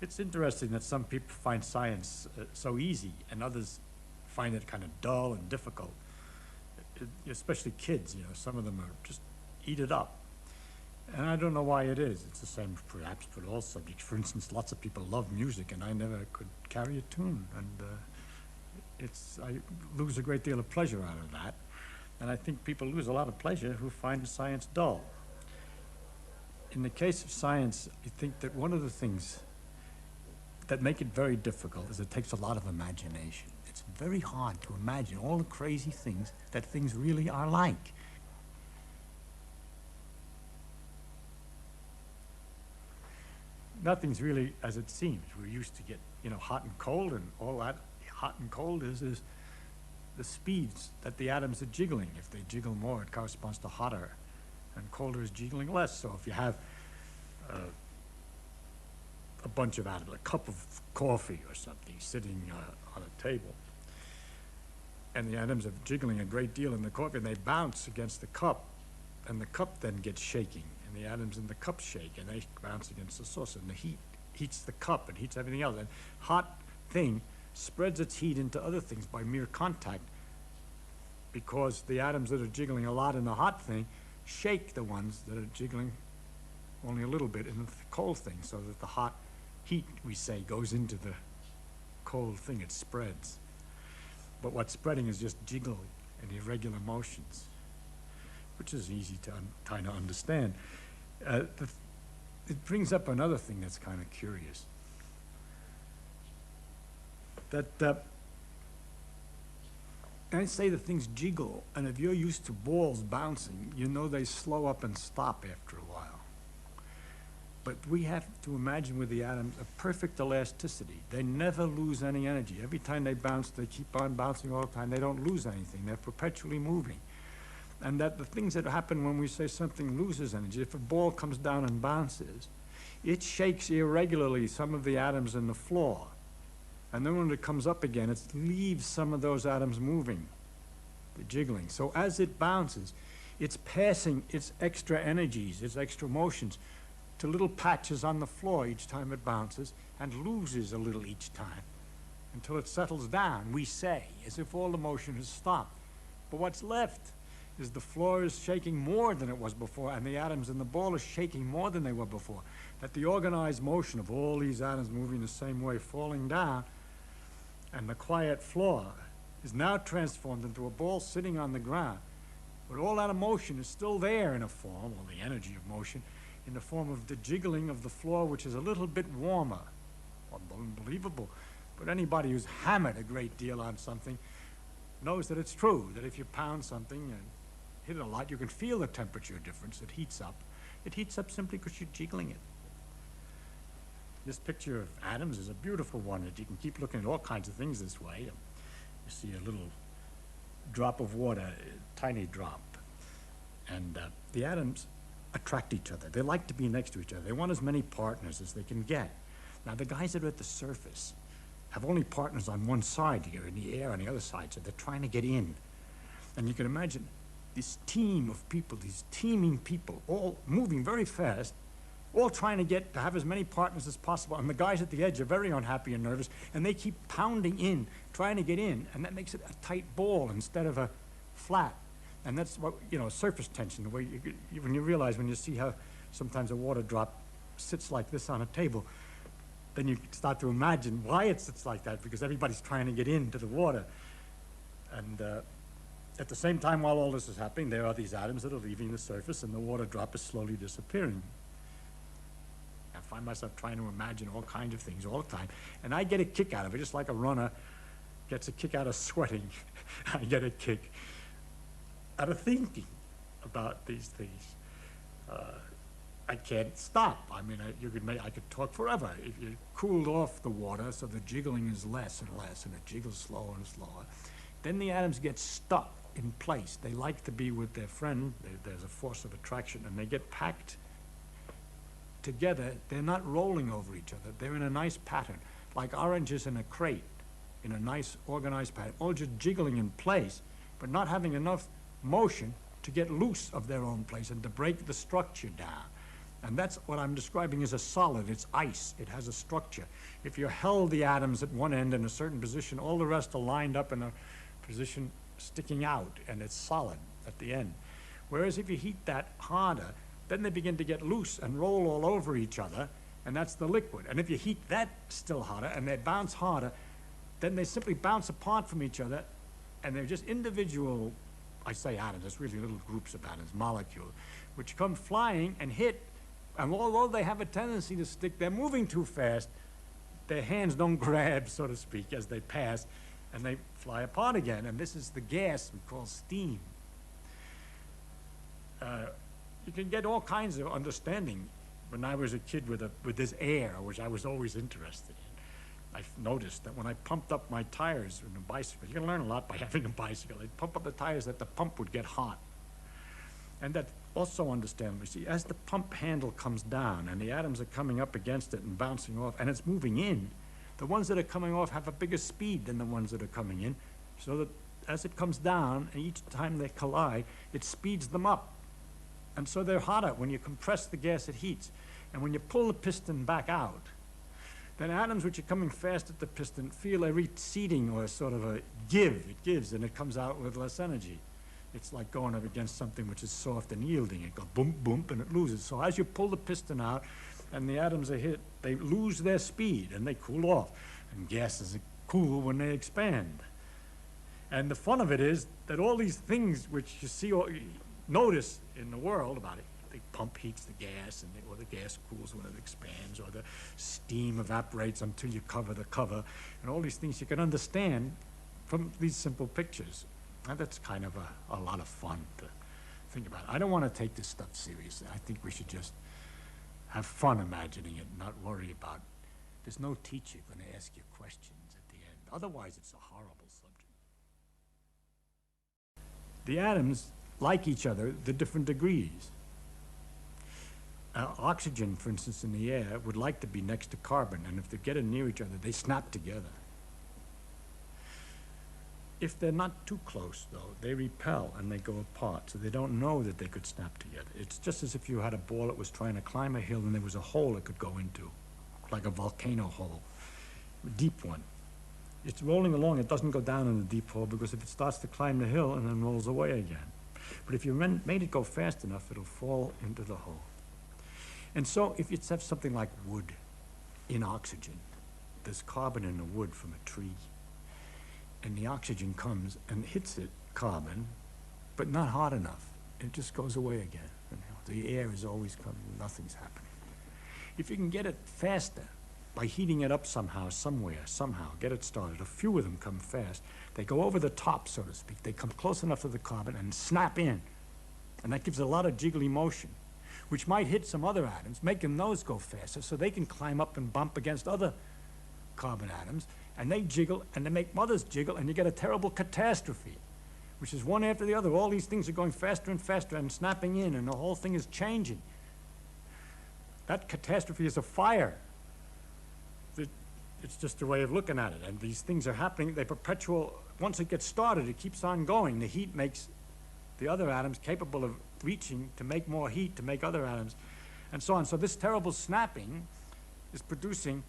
It's interesting that some people find science so easy and others find it kind of dull and difficult. Especially kids, some of them are just eat it up. And I don't know why it is. It's the same perhaps for all subjects. For instance, lots of people love music and I never could carry a tune. And I lose a great deal of pleasure out of that. And I think people lose a lot of pleasure who find science dull. In the case of science, I think that one of the things that make it very difficult is it takes a lot of imagination. It's very hard to imagine all the crazy things that things really are like. Nothing's really as it seems. We're used to get, hot and cold, and all that hot and cold is the speeds that the atoms are jiggling. If they jiggle more, it corresponds to hotter, and colder is jiggling less. So if you have a bunch of atoms, a cup of coffee or something sitting on a table, and the atoms are jiggling a great deal in the coffee, and they bounce against the cup, and the cup then gets shaking, and the atoms in the cup shake, and they bounce against the saucer, and the heat heats the cup and heats everything else. And hot thing spreads its heat into other things by mere contact, because the atoms that are jiggling a lot in the hot thing shake the ones that are jiggling only a little bit in the cold thing, so that the hot heat, we say, goes into the cold thing. It spreads. But what's spreading is just jiggle and irregular motions, which is easy to kind of understand. It brings up another thing that's kind of curious. That I say that things jiggle, and if you're used to balls bouncing, they slow up and stop after a while. But we have to imagine with the atoms a perfect elasticity. They never lose any energy. Every time they bounce, they keep on bouncing all the time. They don't lose anything. They're perpetually moving. And that the things that happen when we say something loses energy, if a ball comes down and bounces, it shakes irregularly some of the atoms in the floor. And then when it comes up again, it leaves some of those atoms moving, the jiggling. So as it bounces, it's passing its extra energies, its extra motions, to little patches on the floor each time it bounces, and loses a little each time until it settles down, we say, as if all the motion has stopped. But what's left is the floor is shaking more than it was before, and the atoms in the ball are shaking more than they were before. That the organized motion of all these atoms moving the same way, falling down, and the quiet floor is now transformed into a ball sitting on the ground. But all that motion is still there in a form, or the energy of motion, in the form of the jiggling of the floor, which is a little bit warmer. Unbelievable. But anybody who's hammered a great deal on something knows that it's true, that if you pound something and hit it a lot, you can feel the temperature difference. It heats up. It heats up simply because you're jiggling it. This picture of atoms is a beautiful one, that you can keep looking at all kinds of things this way. You see a little drop of water, a tiny drop, and the atoms attract each other. They like to be next to each other. They want as many partners as they can get. Now, the guys that are at the surface have only partners on one side here, in the air on the other side, so they're trying to get in. And you can imagine this team of people, these teeming people, all moving very fast, all trying to have as many partners as possible. And the guys at the edge are very unhappy and nervous, and they keep pounding in, trying to get in, and that makes it a tight ball instead of a flat. And that's what, surface tension, the way when you realize, when you see how sometimes a water drop sits like this on a table, then you start to imagine why it sits like that, because everybody's trying to get into the water. And at the same time, while all this is happening, there are these atoms that are leaving the surface, and the water drop is slowly disappearing. I find myself trying to imagine all kinds of things all the time, and I get a kick out of it, just like a runner gets a kick out of sweating. I get a kick out of thinking about these things. I can't stop. I mean, I could talk forever. If you cooled off the water so the jiggling is less and less, and it jiggles slower and slower, then the atoms get stuck in place. They like to be with their friend. There's a force of attraction, and they get packed together. They're not rolling over each other. They're in a nice pattern, like oranges in a crate, in a nice organized pattern, all just jiggling in place, but not having enough motion to get loose of their own place and to break the structure down. And that's what I'm describing as a solid. It's ice. It has a structure. If you held the atoms at one end in a certain position, all the rest are lined up in a position sticking out, and it's solid at the end. Whereas if you heat that harder, then they begin to get loose and roll all over each other, and that's the liquid. And if you heat that still harder and they bounce harder, then they simply bounce apart from each other, and they're just individual, I say atoms, it's really little groups of atoms, molecules, which come flying and hit. And although they have a tendency to stick, they're moving too fast. Their hands don't grab, so to speak, as they pass, and they fly apart again. And this is the gas we call steam. You can get all kinds of understanding. When I was a kid with this air, which I was always interested in, I noticed that when I pumped up my tires in a bicycle, you can learn a lot by having a bicycle. I'd pump up the tires that the pump would get hot. And that also understandable. See, as the pump handle comes down and the atoms are coming up against it and bouncing off, and it's moving in, the ones that are coming off have a bigger speed than the ones that are coming in, so that as it comes down, and each time they collide, it speeds them up. And so they're hotter. When you compress the gas, it heats. And when you pull the piston back out, then atoms which are coming fast at the piston feel a receding or sort of a give. It gives, and it comes out with less energy. It's like going up against something which is soft and yielding. It goes boom, boom, and it loses. So as you pull the piston out and the atoms are hit, they lose their speed and they cool off. And gases cool when they expand. And the fun of it is that all these things which you see or notice in the world about it, the pump heats the gas, or the gas cools when it expands, or the steam evaporates until you cover the cover, and all these things you can understand from these simple pictures. And that's kind of a lot of fun to think about. I don't want to take this stuff seriously. I think we should just have fun imagining it and not worry about it. There's no teacher going to ask you questions at the end. Otherwise, it's a horrible subject. The atoms like each other, the different degrees. Oxygen, for instance, in the air would like to be next to carbon, and if they're getting near each other, they snap together. If they're not too close, though, they repel and they go apart, so they don't know that they could snap together. It's just as if you had a ball that was trying to climb a hill and there was a hole it could go into, like a volcano hole, a deep one. It's rolling along, it doesn't go down in the deep hole, because if it starts to climb the hill and then rolls away again. But if you made it go fast enough, it'll fall into the hole. And so if you have something like wood in oxygen, there's carbon in the wood from a tree, and the oxygen comes and hits it, carbon, but not hard enough. It just goes away again. The air is always coming, nothing's happening. If you can get it faster by heating it up somehow, somehow, get it started, a few of them come fast, they go over the top, so to speak. They come close enough to the carbon and snap in. And that gives a lot of jiggly motion, which might hit some other atoms, making those go faster, so they can climb up and bump against other carbon atoms, and they jiggle, and they make mothers jiggle, and you get a terrible catastrophe, which is one after the other. All these things are going faster and faster and snapping in, and the whole thing is changing. That catastrophe is a fire. It's just a way of looking at it, and these things are happening. They perpetual. Once it gets started, it keeps on going. The heat makes the other atoms capable of reaching to make more heat to make other atoms, and so on. So this terrible snapping is producing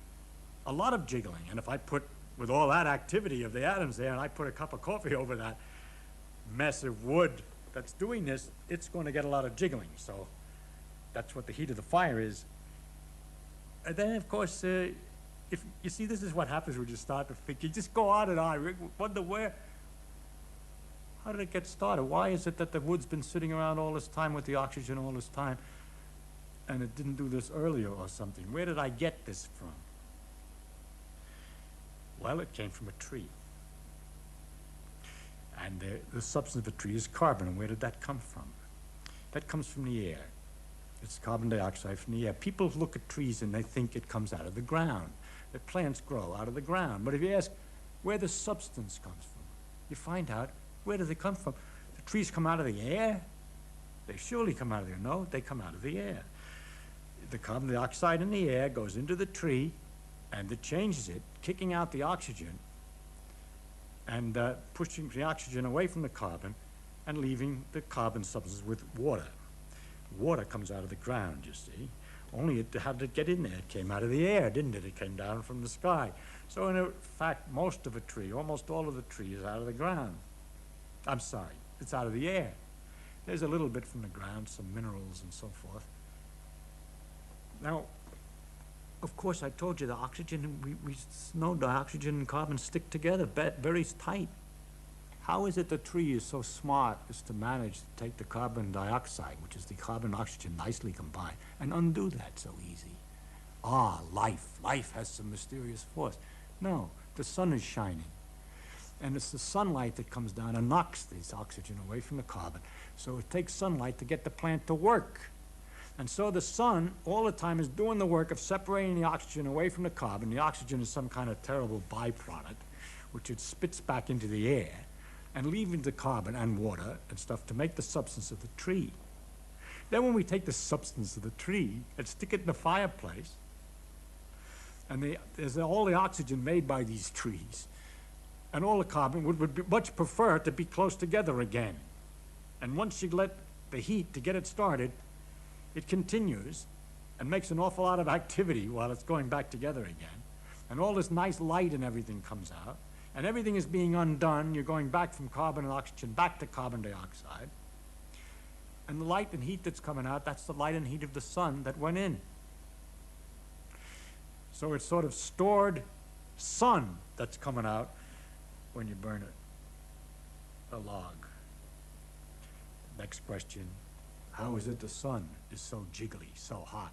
a lot of jiggling. And if I put, with all that activity of the atoms there, and I put a cup of coffee over that mess of wood that's doing this, it's going to get a lot of jiggling. So that's what the heat of the fire is. And then, of course, if you see, this is what happens when you start to think. You just go on and on. Wonder how did it get started? Why is it that the wood's been sitting around all this time with the oxygen all this time, and it didn't do this earlier or something? Where did I get this from? Well, it came from a tree. And the substance of a tree is carbon. And where did that come from? That comes from the air. It's carbon dioxide from the air. People look at trees and they think it comes out of the ground, that plants grow out of the ground. But if you ask where the substance comes from, you find out, where do they come from? The trees come out of the air? They surely come out of the air. No, they come out of the air. The carbon dioxide in the air goes into the tree, and it changes it, kicking out the oxygen and pushing the oxygen away from the carbon and leaving the carbon substance with water. Water comes out of the ground, you see. Only how did it get in there? It came out of the air, didn't it? It came down from the sky. So in fact, most of a tree, almost all of the tree is out of the ground. I'm sorry, it's out of the air. There's a little bit from the ground, some minerals and so forth. Now, of course, I told you the oxygen, we know the oxygen and carbon stick together very tight. How is it the tree is so smart as to manage to take the carbon dioxide, which is the carbon and oxygen nicely combined, and undo that so easy? Ah, life. Life has some mysterious force. No, the sun is shining. And it's the sunlight that comes down and knocks this oxygen away from the carbon. So it takes sunlight to get the plant to work. And so the sun all the time is doing the work of separating the oxygen away from the carbon. The oxygen is some kind of terrible byproduct, which it spits back into the air, and leaving the carbon and water and stuff to make the substance of the tree. Then when we take the substance of the tree and stick it in the fireplace, and there's all the oxygen made by these trees, and all the carbon would much prefer to be close together again. And once you let the heat to get it started, it continues and makes an awful lot of activity while it's going back together again. And all this nice light and everything comes out, and everything is being undone. You're going back from carbon and oxygen back to carbon dioxide. And the light and heat that's coming out, that's the light and heat of the sun that went in. So it's sort of stored sun that's coming out when you burn a log. Next question. How is it the sun is so jiggly, so hot?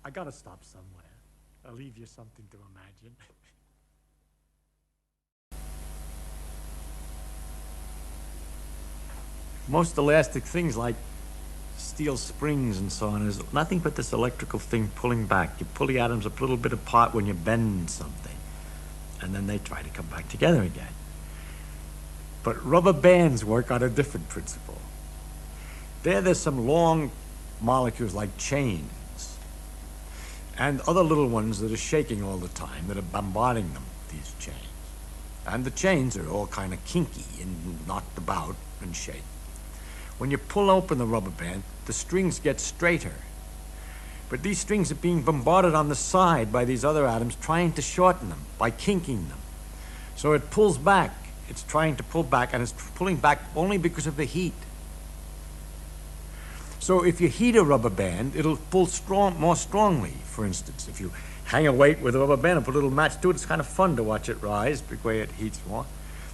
I gotta stop somewhere. I'll leave you something to imagine. Most elastic things like steel springs and so on is nothing but this electrical thing pulling back. You pull the atoms a little bit apart when you bend something, and then they try to come back together again. But rubber bands work on a different principle. There's some long molecules like chains, and other little ones that are shaking all the time, that are bombarding them, these chains. And the chains are all kind of kinky and knocked about and shaken. When you pull open the rubber band, the strings get straighter. But these strings are being bombarded on the side by these other atoms trying to shorten them by kinking them. So it pulls back. It's trying to pull back, and it's pulling back only because of the heat. So if you heat a rubber band, it'll pull more strongly. For instance, if you hang a weight with a rubber band and put a little match to it, it's kind of fun to watch it rise the way it heats more.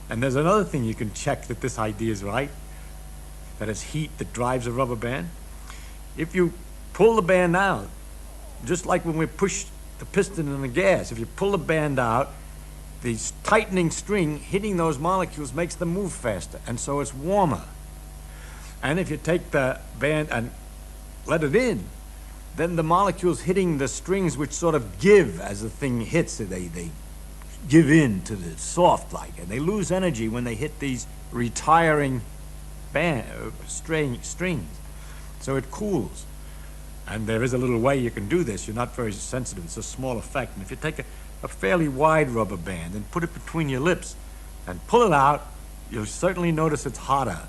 And there's another thing you can check that this idea is right, that it's heat that drives a rubber band. If you pull the band out, just like when we push the piston in the gas, if you pull the band out, the tightening string hitting those molecules makes them move faster, and so it's warmer. And if you take the band and let it in, then the molecules hitting the strings, which sort of give as the thing hits, they give in to the soft like, and they lose energy when they hit these retiring strings. So it cools. And there is a little way you can do this. You're not very sensitive. It's a small effect. And if you take a fairly wide rubber band and put it between your lips and pull it out, you'll certainly notice it's hotter.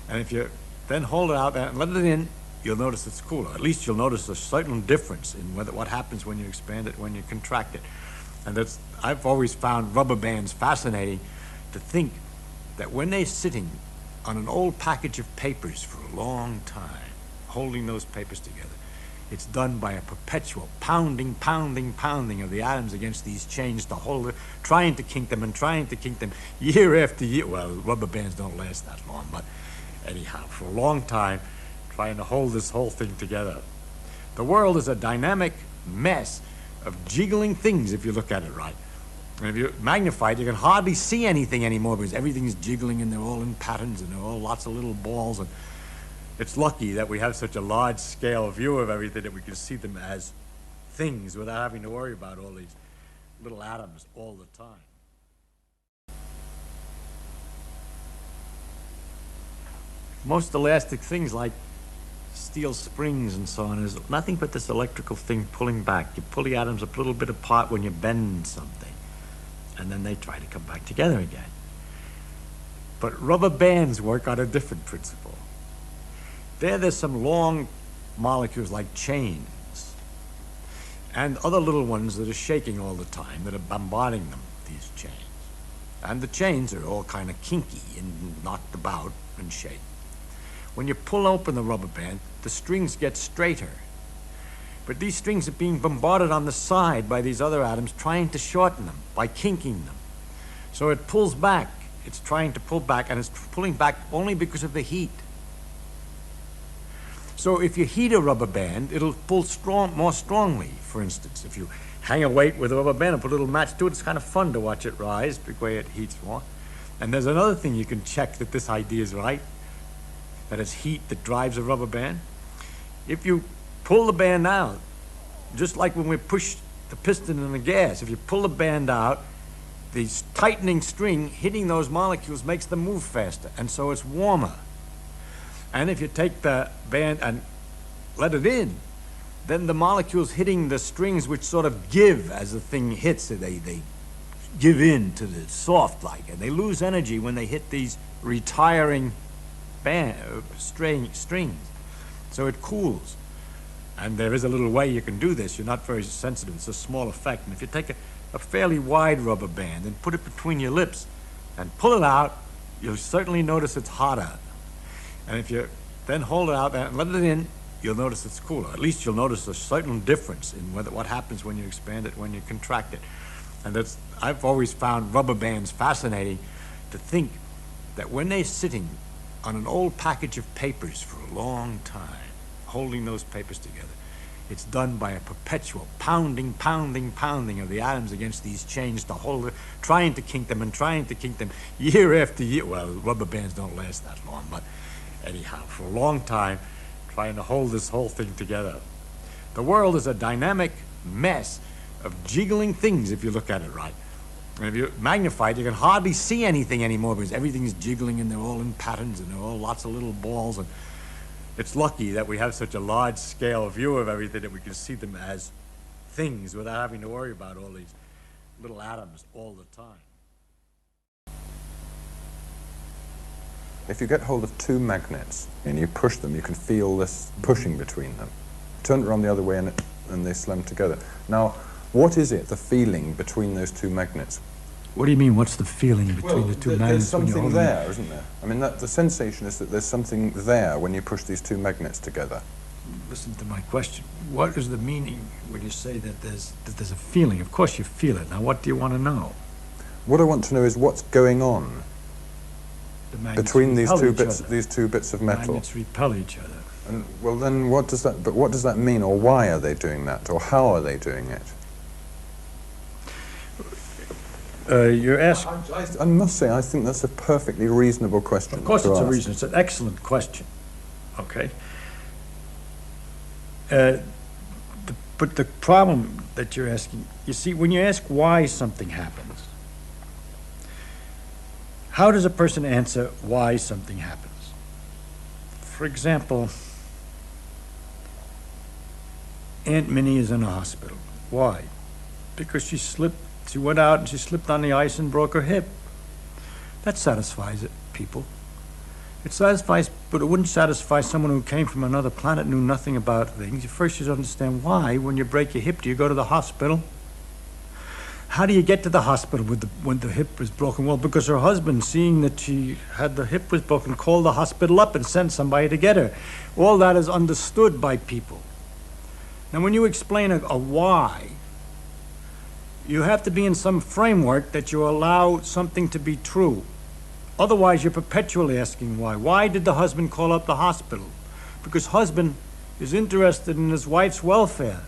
And if you then hold it out and let it in, you'll notice it's cooler. At least you'll notice a certain difference in what happens when you expand it, when you contract it. And I've always found rubber bands fascinating, to think that when they're sitting on an old package of papers for a long time, holding those papers together, it's done by a perpetual pounding of the atoms against these chains to hold it, trying to kink them year after year. Well, rubber bands don't last that long, but anyhow, for a long time, trying to hold this whole thing together. The world is a dynamic mess of jiggling things if you look at it right. And if you magnify it, you can hardly see anything anymore because everything is jiggling and they're all in patterns and they're all lots of little balls. And it's lucky that we have such a large scale view of everything that we can see them as things without having to worry about all these little atoms all the time. Most elastic things like steel springs and so on is nothing but this electrical thing pulling back. You pull the atoms a little bit apart when you bend something, and then they try to come back together again. But rubber bands work on a different principle. There's some long molecules like chains and other little ones that are shaking all the time, that are bombarding them, these chains. And the chains are all kind of kinky and knocked about and shake. When you pull open the rubber band, the strings get straighter. But these strings are being bombarded on the side by these other atoms trying to shorten them by kinking them. So it pulls back. It's trying to pull back, and it's pulling back only because of the heat. So if you heat a rubber band, it'll pull more strongly. For instance, if you hang a weight with a rubber band and put a little match to it, it's kind of fun to watch it rise because it heats more. And there's another thing you can check that this idea is right, that it's heat that drives a rubber band. If you pull the band out, just like when we push the piston in the gas, if you pull the band out, the tightening string hitting those molecules makes them move faster, and so it's warmer. And if you take the band and let it in, then the molecules hitting the strings, which sort of give as the thing hits, they give in to the soft like, and they lose energy when they hit these retiring strings. So it cools. And there is a little way you can do this. You're not very sensitive. It's a small effect. And if you take a fairly wide rubber band and put it between your lips and pull it out, you'll certainly notice it's hotter. And if you then hold it out and let it in, you'll notice it's cooler. At least you'll notice a certain difference in what happens when you expand it, when you contract it. And I've always found rubber bands fascinating to think that when they're sitting on an old package of papers for a long time, holding those papers together, it's done by a perpetual pounding of the atoms against these chains to hold it, trying to kink them year after year. Well, rubber bands don't last that long, but anyhow, for a long time, trying to hold this whole thing together. The world is a dynamic mess of jiggling things if you look at it right. And if you magnify it, you can hardly see anything anymore because everything is jiggling and they're all in patterns and they're all lots of little balls. And it's lucky that we have such a large scale view of everything that we can see them as things without having to worry about all these little atoms all the time. If you get hold of two magnets and you push them, you can feel this pushing between them. Turn it around the other way and they slam together. Now, what is it, the feeling between those two magnets? What do you mean, what's the feeling between the two magnets? There's something there, isn't there? I mean, the sensation is that there's something there when you push these two magnets together. Listen to my question. What is the meaning when you say that there's a feeling? Of course you feel it. Now, what do you want to know? What I want to know is what's going on between these two bits of metal. Magnets repel each other. And well, then what does that mean, or why are they doing that, or how are they doing it? You're asking. I must say, I think that's a perfectly reasonable question. Of course, it's a reason. It's an excellent question. Okay. But the problem that you're asking, you see, when you ask why something happens, how does a person answer why something happens? For example, Aunt Minnie is in a hospital. Why? Because she went out and she slipped on the ice and broke her hip. That satisfies people. It satisfies, but it wouldn't satisfy someone who came from another planet, knew nothing about things. First, you should understand why, when you break your hip, do you go to the hospital? How do you get to the hospital when the hip was broken? Well, because her husband, seeing that she had the hip was broken, called the hospital up and sent somebody to get her. All that is understood by people. Now, when you explain a why, you have to be in some framework that you allow something to be true. Otherwise, you're perpetually asking why. Why did the husband call up the hospital? Because husband is interested in his wife's welfare.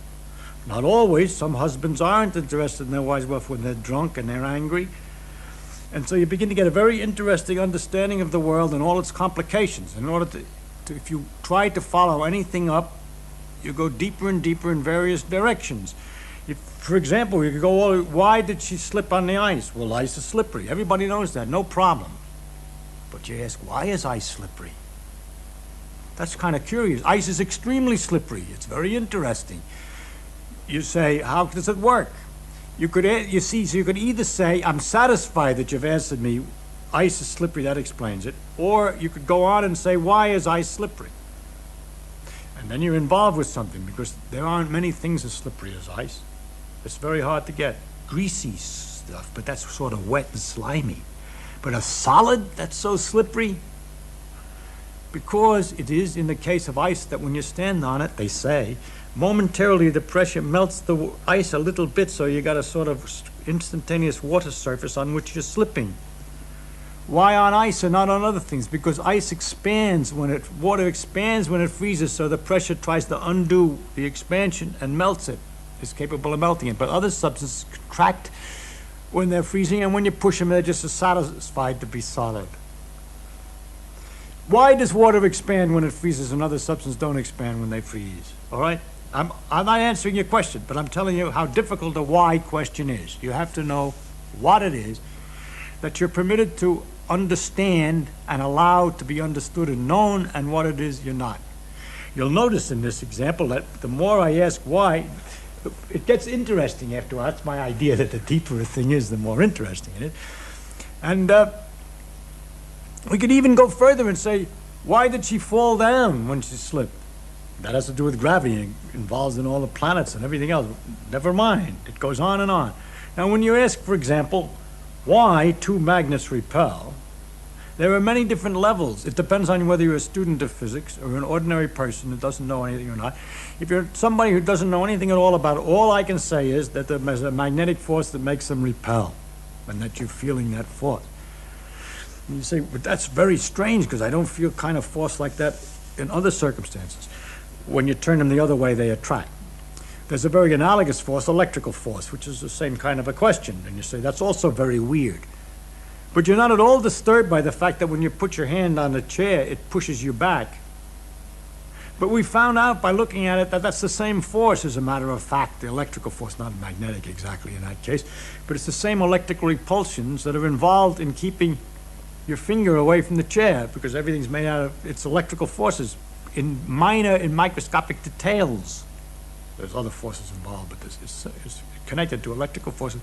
Not always. Some husbands aren't interested in their wife's welfare when they're drunk and they're angry. And so you begin to get a very interesting understanding of the world and all its complications. In order to if you try to follow anything up, you go deeper and deeper in various directions. For example, you could go, why did she slip on the ice? Well, ice is slippery. Everybody knows that, no problem. But you ask, why is ice slippery? That's kind of curious. Ice is extremely slippery. It's very interesting. You say, how does it work? You could either say, I'm satisfied that you've answered me, ice is slippery, that explains it. Or you could go on and say, why is ice slippery? And then you're involved with something, because there aren't many things as slippery as ice. It's very hard to get. Greasy stuff, but that's sort of wet and slimy. But a solid that's so slippery, because it is in the case of ice that when you stand on it, they say, momentarily the pressure melts the ice a little bit, so you got a sort of instantaneous water surface on which you're slipping. Why on ice and not on other things? Because ice expands water expands when it freezes, so the pressure tries to undo the expansion and melts it. It's capable of melting it. But other substances contract when they're freezing, and when you push them, they're just satisfied to be solid. Why does water expand when it freezes and other substances don't expand when they freeze? All right? I'm not answering your question, but I'm telling you how difficult the why question is. You have to know what it is that you're permitted to understand and allowed to be understood and known, and what it is you're not. You'll notice in this example that the more I ask why, it gets interesting after all. That's my idea, that the deeper a thing is, the more interesting it is. And we could even go further and say, why did she fall down when she slipped? That has to do with gravity, involved in all the planets and everything else. Never mind. It goes on and on. Now, when you ask, for example, why two magnets repel, there are many different levels. It depends on whether you're a student of physics or an ordinary person who doesn't know anything or not. If you're somebody who doesn't know anything at all about it, all I can say is that there's a magnetic force that makes them repel, and that you're feeling that force. And you say, but that's very strange, because I don't feel kind of force like that in other circumstances. When you turn them the other way, they attract. There's a very analogous force, electrical force, which is the same kind of a question. And you say, that's also very weird. But you're not at all disturbed by the fact that when you put your hand on the chair, it pushes you back. But we found out by looking at it that that's the same force, as a matter of fact, the electrical force, not magnetic exactly in that case, but it's the same electrical repulsions that are involved in keeping your finger away from the chair, because everything's made out of its electrical forces in microscopic details. There's other forces involved, but this is connected to electrical forces.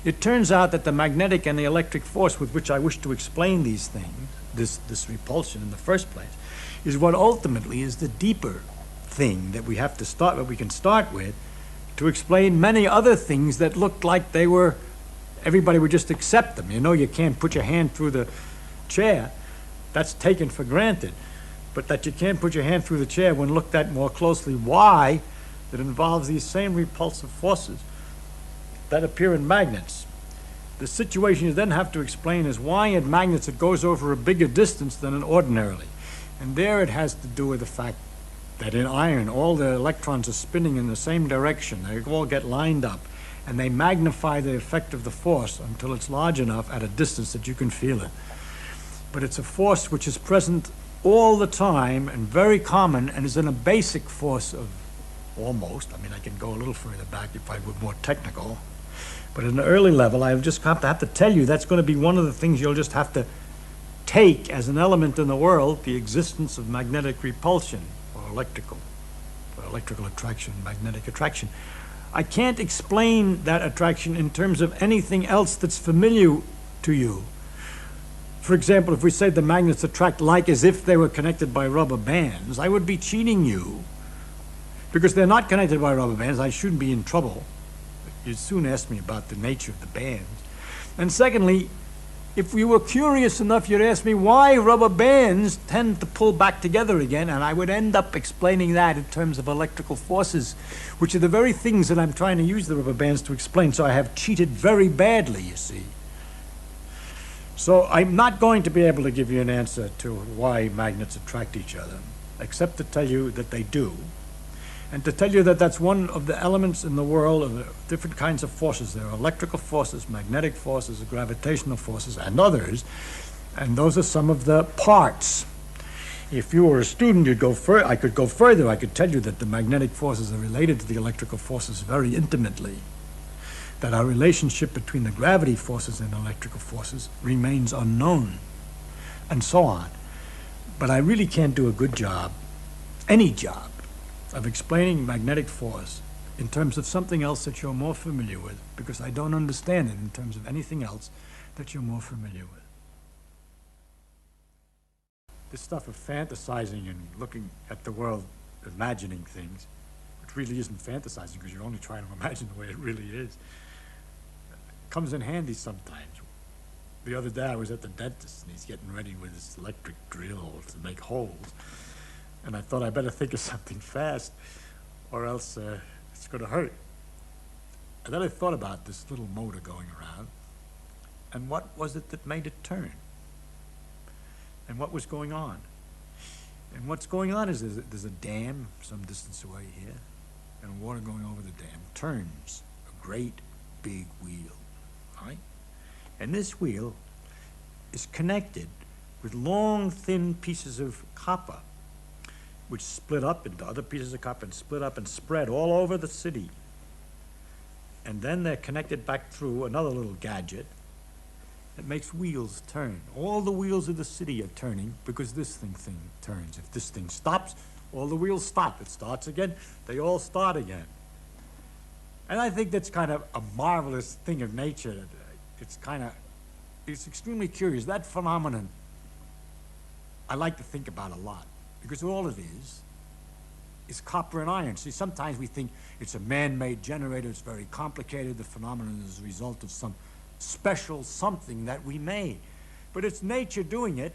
It turns out that the magnetic and the electric force with which I wish to explain these things, this repulsion in the first place, is what ultimately is the deeper thing that we have to start, what we can start with, to explain many other things that looked like they were, everybody would just accept them. You know, you can't put your hand through the chair. That's taken for granted. But that you can't put your hand through the chair when looked at more closely, why? That involves these same repulsive forces that appear in magnets. The situation you then have to explain is why in magnets it goes over a bigger distance than in ordinarily. And there it has to do with the fact that in iron, all the electrons are spinning in the same direction. They all get lined up, and they magnify the effect of the force until it's large enough at a distance that you can feel it. But it's a force which is present all the time and very common, and is in a basic force of almost, I mean, I can go a little further back if I were more technical, but at an early level, I just have to tell you that's going to be one of the things you'll just have to take as an element in the world, the existence of magnetic repulsion, or electrical attraction, magnetic attraction. I can't explain that attraction in terms of anything else that's familiar to you. For example, if we say the magnets attract like as if they were connected by rubber bands, I would be cheating you. Because they're not connected by rubber bands, I shouldn't be in trouble. You'd soon ask me about the nature of the bands. And secondly, if you were curious enough, you'd ask me why rubber bands tend to pull back together again, and I would end up explaining that in terms of electrical forces, which are the very things that I'm trying to use the rubber bands to explain. So I have cheated very badly, you see. So I'm not going to be able to give you an answer to why magnets attract each other, except to tell you that they do. And to tell you that that's one of the elements in the world of the different kinds of forces. There are electrical forces, magnetic forces, gravitational forces, and others. And those are some of the parts. If you were a student, you'd go further. I could go further. I could tell you that the magnetic forces are related to the electrical forces very intimately. That our relationship between the gravity forces and electrical forces remains unknown, and so on. But I really can't do a good job, any job, of explaining magnetic force in terms of something else that you're more familiar with, because I don't understand it in terms of anything else that you're more familiar with. This stuff of fantasizing and looking at the world imagining things, which really isn't fantasizing because you're only trying to imagine the way it really is. Comes in handy sometimes. The other day I was at the dentist and he's getting ready with his electric drill to make holes. And I thought I better think of something fast or else it's going to hurt. And then I thought about this little motor going around and what was it that made it turn? And what was going on? And what's going on is there's a dam some distance away here, and water going over the dam turns a great big wheel, right? And this wheel is connected with long, thin pieces of copper, which split up into other pieces of copper and split up and spread all over the city. And then they're connected back through another little gadget that makes wheels turn. All the wheels of the city are turning because this thing turns. If this thing stops, all the wheels stop. It starts again, they all start again. And I think that's kind of a marvelous thing of nature. It's extremely curious. That phenomenon I like to think about a lot because all it is copper and iron. See, sometimes we think it's a man-made generator, it's very complicated, the phenomenon is a result of some special something that we made. But it's nature doing it,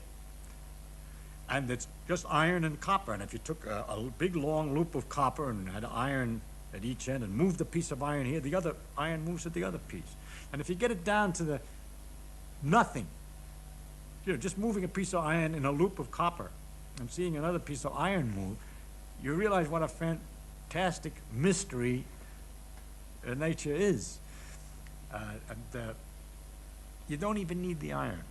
and it's just iron and copper. And if you took a big long loop of copper and had iron at each end and moved a piece of iron here, the other iron moves at the other piece. And if you get it down to the nothing, just moving a piece of iron in a loop of copper and seeing another piece of iron move, you realize what a fantastic mystery nature is. You don't even need the iron.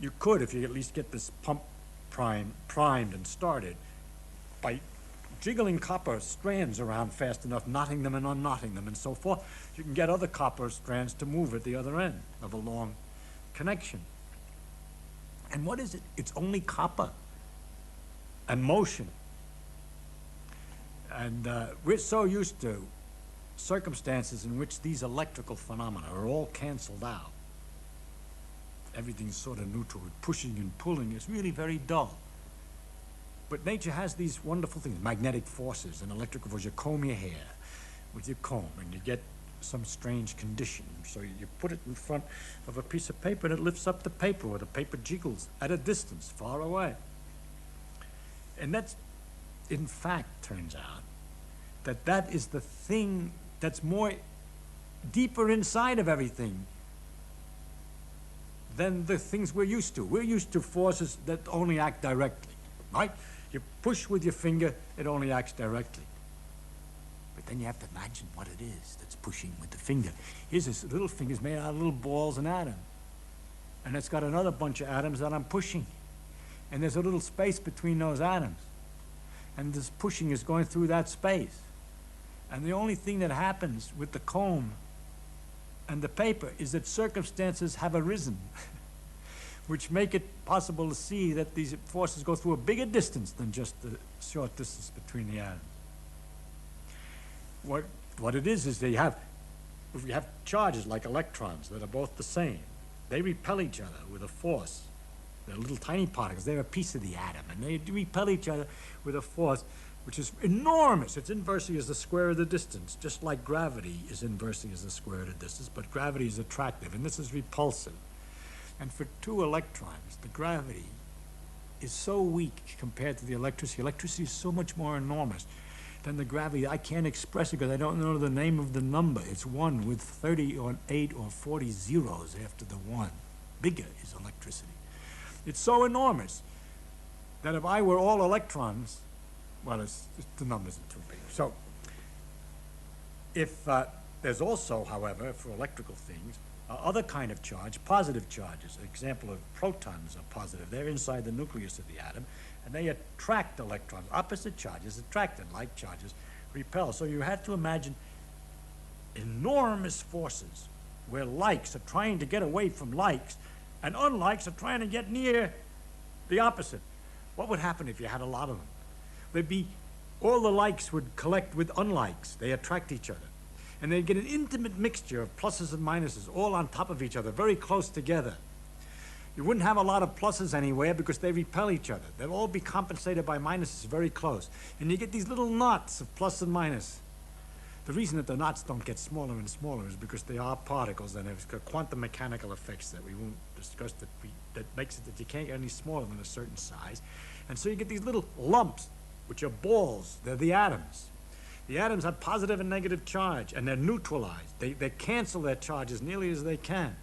You could, if you at least get this pump primed and started, by jiggling copper strands around fast enough, knotting them and unknotting them and so forth, you can get other copper strands to move at the other end of a long connection. And what is it? It's only copper and motion. And we're so used to circumstances in which these electrical phenomena are all canceled out. Everything's sort of neutral. Pushing and pulling is really very dull. But nature has these wonderful things, magnetic forces and electrical forces. You comb your hair with your comb and you get some strange condition. So you put it in front of a piece of paper and it lifts up the paper, or the paper jiggles at a distance, far away. And that's, in fact, turns out that is the thing that's more deeper inside of everything than the things we're used to. We're used to forces that only act directly, right? You push with your finger, it only acts directly. But then you have to imagine what it is that's pushing with the finger. Here's this little finger's made out of little balls and atoms. And it's got another bunch of atoms that I'm pushing. And there's a little space between those atoms. And this pushing is going through that space. And the only thing that happens with the comb and the paper is that circumstances have arisen which make it possible to see that these forces go through a bigger distance than just the short distance between the atoms. What it is if you have charges like electrons that are both the same. They repel each other with a force. They're little tiny particles. They're a piece of the atom, and they repel each other with a force which is enormous. It's inversely as the square of the distance, just like gravity is inversely as the square of the distance, but gravity is attractive, and this is repulsive. And for two electrons, the gravity is so weak compared to the electricity. Electricity is so much more enormous than the gravity. I can't express it because I don't know the name of the number. It's 1 with 30 or 8 or 40 zeros after the 1. Bigger is electricity. It's so enormous that if I were all electrons, well, the numbers are too big. So if there's also, however, for electrical things, other kind of charge, positive charges. An example of protons are positive. They're inside the nucleus of the atom, and they attract electrons. Opposite charges attract, and like charges repel. So you have to imagine enormous forces where likes are trying to get away from likes, and unlikes are trying to get near the opposite. What would happen if you had a lot of them? There'd be, all the likes would collect with unlikes. They attract each other. And they'd get an intimate mixture of pluses and minuses all on top of each other, very close together. You wouldn't have a lot of pluses anywhere because they repel each other. They'll all be compensated by minuses very close. And you get these little knots of plus and minus. The reason that the knots don't get smaller and smaller is because they are particles and there's quantum mechanical effects that we won't discuss that makes it that you can't get any smaller than a certain size. And so you get these little lumps, which are balls. They're the atoms. The atoms have positive and negative charge, and they're neutralized. They cancel their charge as nearly as they can.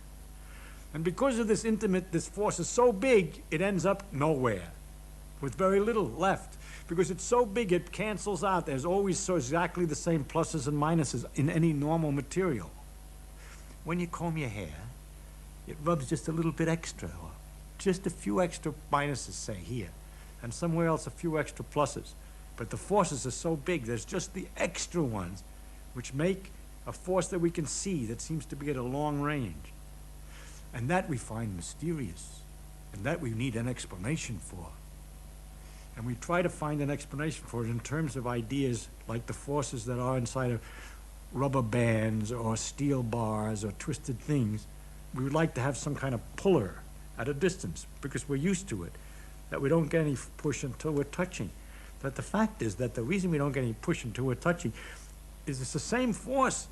And because of this this force is so big, it ends up nowhere, with very little left. Because it's so big, it cancels out. There's always so exactly the same pluses and minuses in any normal material. When you comb your hair, it rubs just a little bit extra, or just a few extra minuses, say, here, and somewhere else a few extra pluses. But the forces are so big, there's just the extra ones, which make a force that we can see that seems to be at a long range. And that we find mysterious, and that we need an explanation for. And we try to find an explanation for it in terms of ideas like the forces that are inside of rubber bands or steel bars or twisted things. We would like to have some kind of puller at a distance because we're used to it, that we don't get any push until we're touching. But the fact is that the reason we don't get any push until we're touching is it's the same force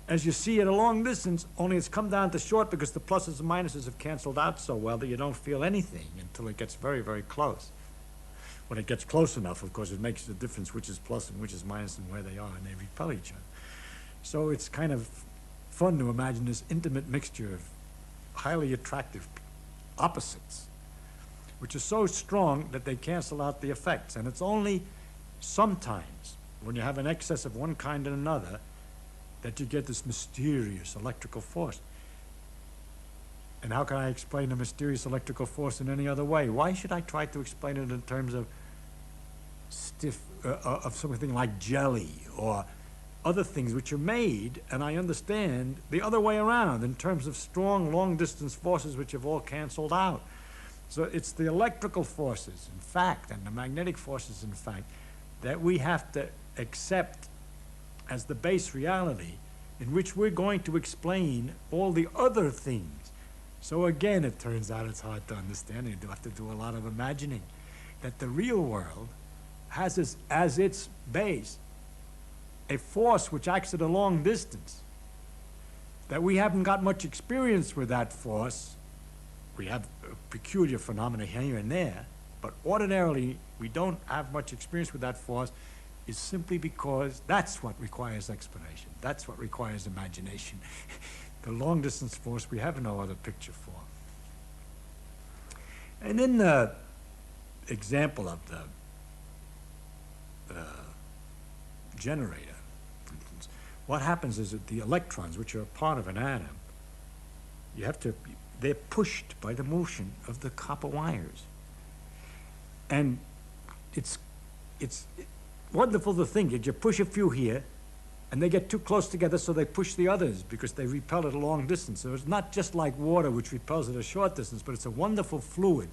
as you see at a long distance, only it's come down to short because the pluses and minuses have canceled out so well that you don't feel anything until it gets very, very close. When it gets close enough, of course, it makes the difference which is plus and which is minus and where they are, and they repel each other. So it's kind of fun to imagine this intimate mixture of highly attractive opposites, which are so strong that they cancel out the effects. And it's only sometimes, when you have an excess of one kind and another, that you get this mysterious electrical force. And how can I explain the mysterious electrical force in any other way? Why should I try to explain it in terms of of something like jelly or other things which are made, and I understand the other way around in terms of strong long-distance forces which have all canceled out. So it's the electrical forces, in fact, and the magnetic forces, in fact, that we have to accept as the base reality in which we're going to explain all the other things. So again, it turns out it's hard to understand. You do have to do a lot of imagining. That the real world has as its base a force which acts at a long distance. That we haven't got much experience with that force. We have peculiar phenomena here and there, but ordinarily we don't have much experience with that force is simply because that's what requires explanation. That's what requires imagination. The long-distance force we have no other picture for. And in the example of the generator, for instance, what happens is that the electrons, which are a part of an atom, they're pushed by the motion of the copper wires. And it's wonderful to think that you push a few here, and they get too close together, so they push the others because they repel at a long distance. So it's not just like water, which repels at a short distance, but it's a wonderful fluid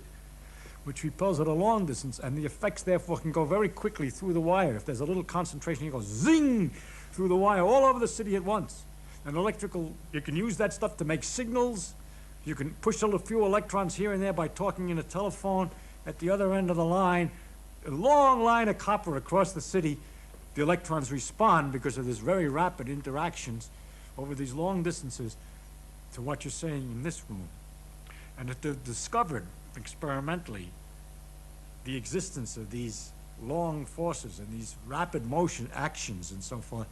which repels at a long distance, and the effects therefore can go very quickly through the wire. If there's a little concentration, you go zing through the wire all over the city at once. And you can use that stuff to make signals. You can push a few electrons here and there by talking in a telephone. At the other end of the line, a long line of copper across the city, the electrons respond because of this very rapid interactions over these long distances to what you're saying in this room. And if they've discovered experimentally the existence of these long forces and these rapid motion actions and so forth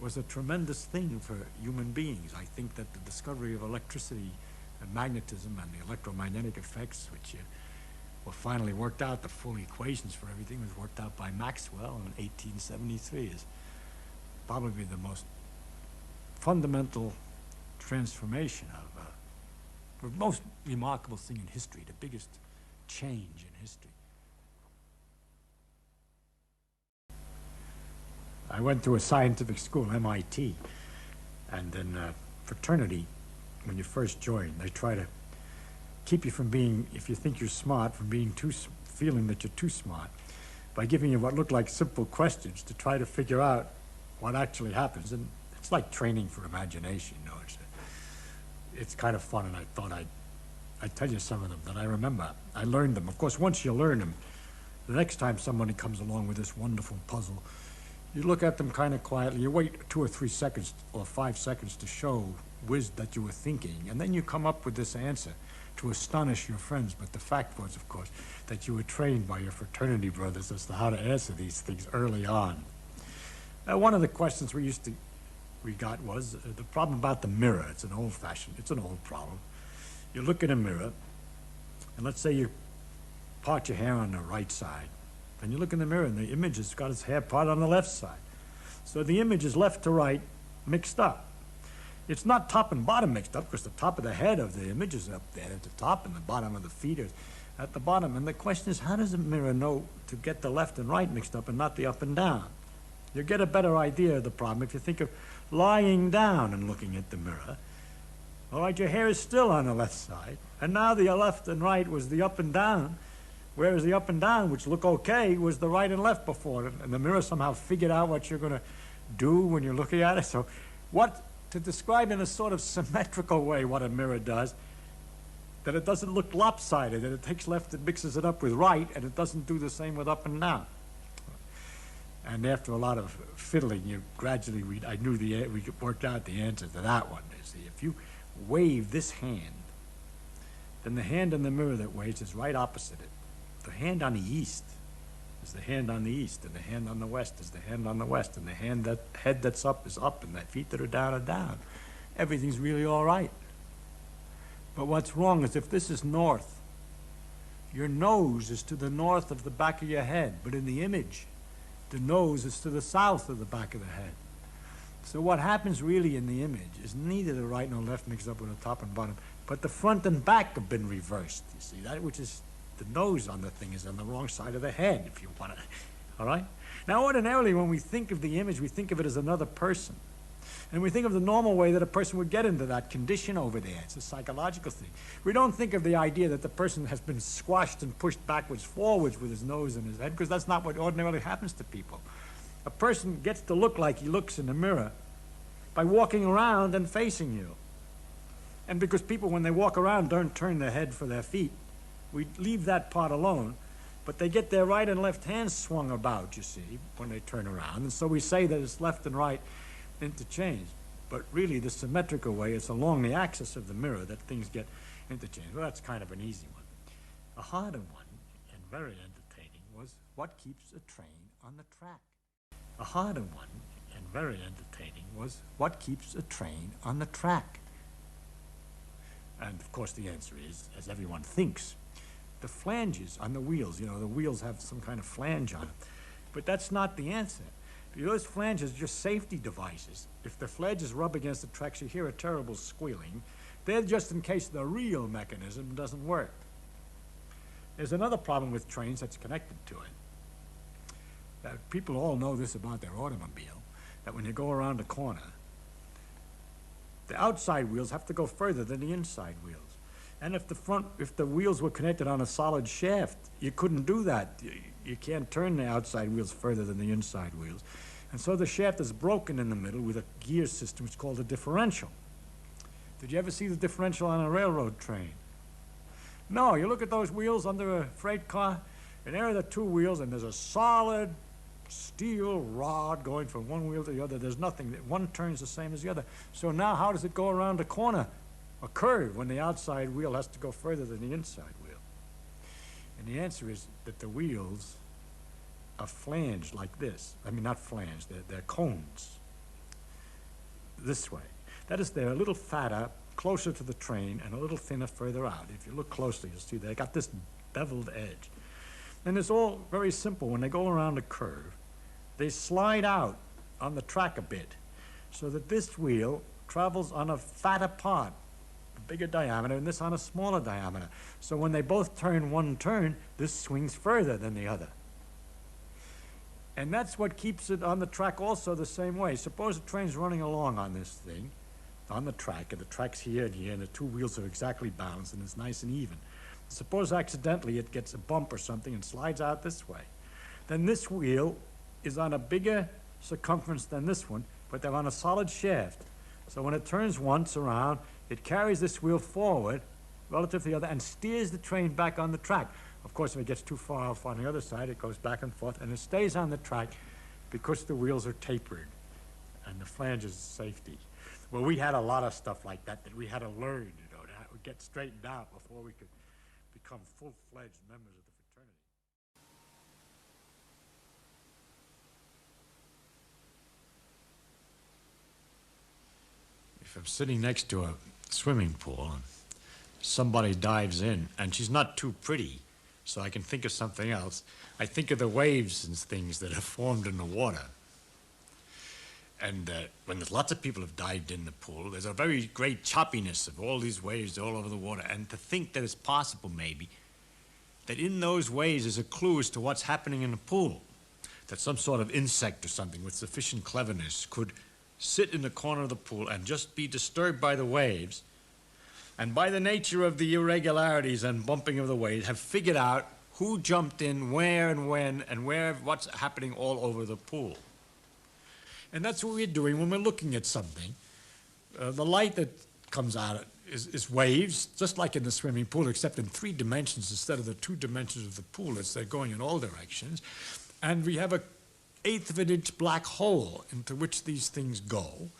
was a tremendous thing for human beings. I think that the discovery of electricity and magnetism and the electromagnetic effects, which were finally worked out, the full equations for everything was worked out by Maxwell in 1873, is probably the most fundamental transformation of the most remarkable thing in history, the biggest change in history. I went to a scientific school, MIT, and in fraternity, when you first join, they try to keep you from being, if you think you're smart, from being feeling that you're too smart, by giving you what look like simple questions to try to figure out what actually happens. And it's like training for imagination, you know. It's kind of fun, and I thought I'd I tell you some of them that I remember. I learned them. Of course, once you learn them, the next time somebody comes along with this wonderful puzzle, you look at them kind of quietly. You wait 2 or 3 seconds or 5 seconds to show that you were thinking, and then you come up with this answer to astonish your friends. But the fact was, of course, that you were trained by your fraternity brothers as to how to answer these things early on. One of the questions we got was the problem about the mirror. It's an old problem. You look in a mirror, and let's say you part your hair on the right side. Then you look in the mirror, and the image has got its hair part on the left side. So the image is left to right mixed up. It's not top and bottom mixed up, because the top of the head of the image is up there at the top, and the bottom of the feet is at the bottom. And the question is, how does a mirror know to get the left and right mixed up and not the up and down? You get a better idea of the problem if you think of lying down and looking at the mirror. All right, your hair is still on the left side, and now the left and right was the up and down, whereas the up and down, which look okay, was the right and left before. And the mirror somehow figured out what you're going to do when you're looking at it. So to describe in a sort of symmetrical way what a mirror does, that it doesn't look lopsided, that it takes left and mixes it up with right, and it doesn't do the same with up and down. And after a lot of fiddling, I knew we worked out the answer to that one. You see, if you wave this hand, then the hand in the mirror that waves is right opposite it. The hand on the east is the hand on the east, and the hand on the west is the hand on the west, and the head that's up is up, and the feet that are down are down. Everything's really all right. But what's wrong is if this is north, your nose is to the north of the back of your head, but in the image, the nose is to the south of the back of the head. So what happens really in the image is neither the right nor left mixed up with the top and bottom, but the front and back have been reversed. You see, that which is the nose on the thing is on the wrong side of the head, if you want to. All right? Now, ordinarily, when we think of the image, we think of it as another person. And we think of the normal way that a person would get into that condition over there. It's a psychological thing. We don't think of the idea that the person has been squashed and pushed backwards, forwards with his nose and his head, because that's not what ordinarily happens to people. A person gets to look like he looks in the mirror by walking around and facing you. And because people, when they walk around, don't turn their head for their feet, we leave that part alone. But they get their right and left hands swung about, you see, when they turn around. And so we say that it's left and right interchanged, but really the symmetrical way, it's along the axis of the mirror that things get interchanged. Well, that's kind of an easy one. A harder one, and very entertaining, was what keeps a train on the track? A harder one, and very entertaining, was what keeps a train on the track? And of course the answer is, as everyone thinks, the flanges on the wheels. You know, the wheels have some kind of flange on them. But that's not the answer. Those flanges are just safety devices. If the flanges rub against the tracks, you hear a terrible squealing. They're just in case the real mechanism doesn't work. There's another problem with trains that's connected to it. People all know this about their automobile, that when you go around a corner, the outside wheels have to go further than the inside wheels. And if the wheels were connected on a solid shaft, you couldn't do that. You can't turn the outside wheels further than the inside wheels. And so the shaft is broken in the middle with a gear system. It's called a differential. Did you ever see the differential on a railroad train? No, you look at those wheels under a freight car, and there are the two wheels, and there's a solid steel rod going from one wheel to the other. There's nothing. One turns the same as the other. So now how does it go around a corner, a curve, when the outside wheel has to go further than the inside wheel? And the answer is that the wheels are flanged like this. I mean, not flanged, they're cones. This way. That is, they're a little fatter, closer to the train, and a little thinner further out. If you look closely, you'll see they got this beveled edge. And it's all very simple. When they go around a curve, they slide out on the track a bit, so that this wheel travels on a fatter part, a bigger diameter, and this on a smaller diameter. So when they both turn one turn, this swings further than the other. And that's what keeps it on the track also the same way. Suppose a train's running along on this thing, on the track, and the track's here and here, and the two wheels are exactly balanced, and it's nice and even. Suppose accidentally it gets a bump or something and slides out this way. Then this wheel is on a bigger circumference than this one, but they're on a solid shaft. So when it turns once around, it carries this wheel forward, relative to the other and steers the train back on the track. Of course, if it gets too far off on the other side, it goes back and forth, and it stays on the track because the wheels are tapered and the flanges of safety. Well, we had a lot of stuff like that that we had to learn, you know, to get straightened out before we could become full-fledged members of the fraternity. If I'm sitting next to a swimming pool and somebody dives in and she's not too pretty, so I can think of something else, I think of the waves and things that have formed in the water. And when there's lots of people have dived in the pool, there's a very great choppiness of all these waves all over the water. And to think that it's possible, maybe, that in those waves is a clue as to what's happening in the pool. That some sort of insect or something with sufficient cleverness could sit in the corner of the pool and just be disturbed by the waves, and by the nature of the irregularities and bumping of the waves, have figured out who jumped in, where and when, and where, what's happening all over the pool. And that's what we're doing when we're looking at something. The light that comes out is waves, just like in the swimming pool, except in 3 dimensions instead of the 2 dimensions of the pool. They're going in all directions. And we have an 1/8 of an inch black hole into which these things go,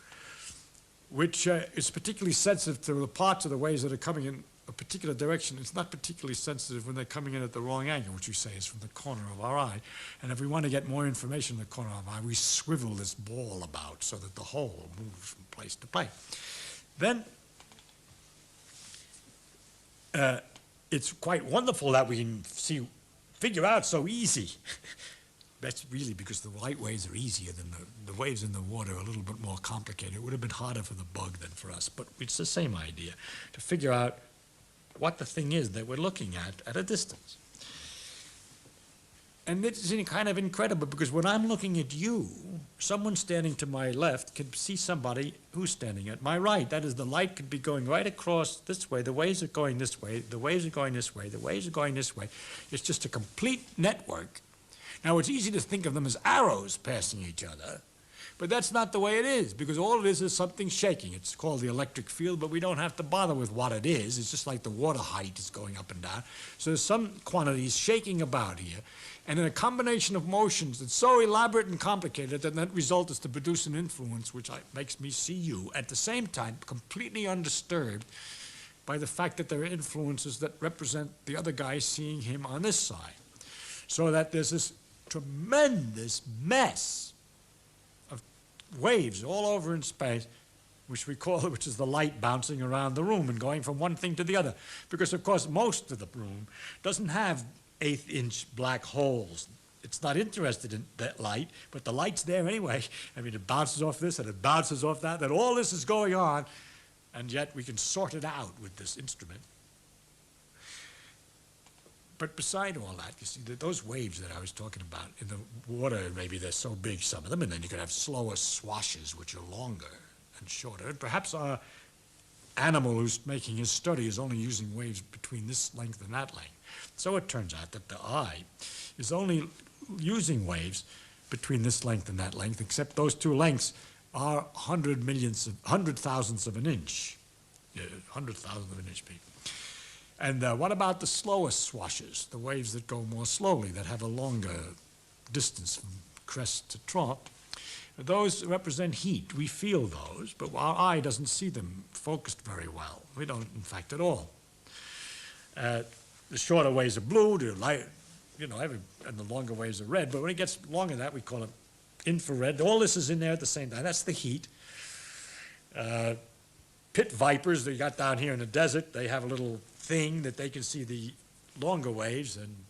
which is particularly sensitive to the parts of the waves that are coming in a particular direction. It's not particularly sensitive when they're coming in at the wrong angle, which we say is from the corner of our eye. And if we want to get more information in the corner of our eye, we swivel this ball about so that the hole moves from place to place. Then it's quite wonderful that we can figure out so easy. That's really because the light waves are easier than the waves in the water are a little bit more complicated. It would have been harder for the bug than for us, but it's the same idea, to figure out what the thing is that we're looking at a distance. And it's kind of incredible because when I'm looking at you, someone standing to my left can see somebody who's standing at my right. That is, the light could be going right across this way. The waves are going this way. The waves are going this way. The waves are going this way. It's just a complete network. Now, it's easy to think of them as arrows passing each other, but that's not the way it is, because all it is something shaking. It's called the electric field, but we don't have to bother with what it is. It's just like the water height is going up and down. So there's some quantities shaking about here, and in a combination of motions that's so elaborate and complicated that that result is to produce an influence which makes me see you, at the same time completely undisturbed by the fact that there are influences that represent the other guy seeing him on this side. So that there's this tremendous mess of waves all over in space, which is the light bouncing around the room and going from one thing to the other. Because, of course, most of the room doesn't have 1/8 inch black holes. It's not interested in that light, but the light's there anyway. I mean, it bounces off this and it bounces off that, and all this is going on, and yet we can sort it out with this instrument. But beside all that, you see, those waves that I was talking about in the water, maybe they're so big, some of them, and then you could have slower swashes, which are longer and shorter. And perhaps our animal who's making his study is only using waves between this length and that length. So it turns out that the eye is only using waves between this length and that length, except those 2 lengths are 100 thousandths of an inch. 100 thousandths of an inch, people. And what about the slower swashes, the waves that go more slowly, that have a longer distance from crest to trough? Those represent heat. We feel those, but our eye doesn't see them focused very well. We don't, in fact, at all. The shorter waves are blue, the light, and the longer waves are red. But when it gets longer than that, we call it infrared. All this is in there at the same time. That's the heat. Pit vipers that you got down here in the desert, they have a little thing that they can see the longer waves and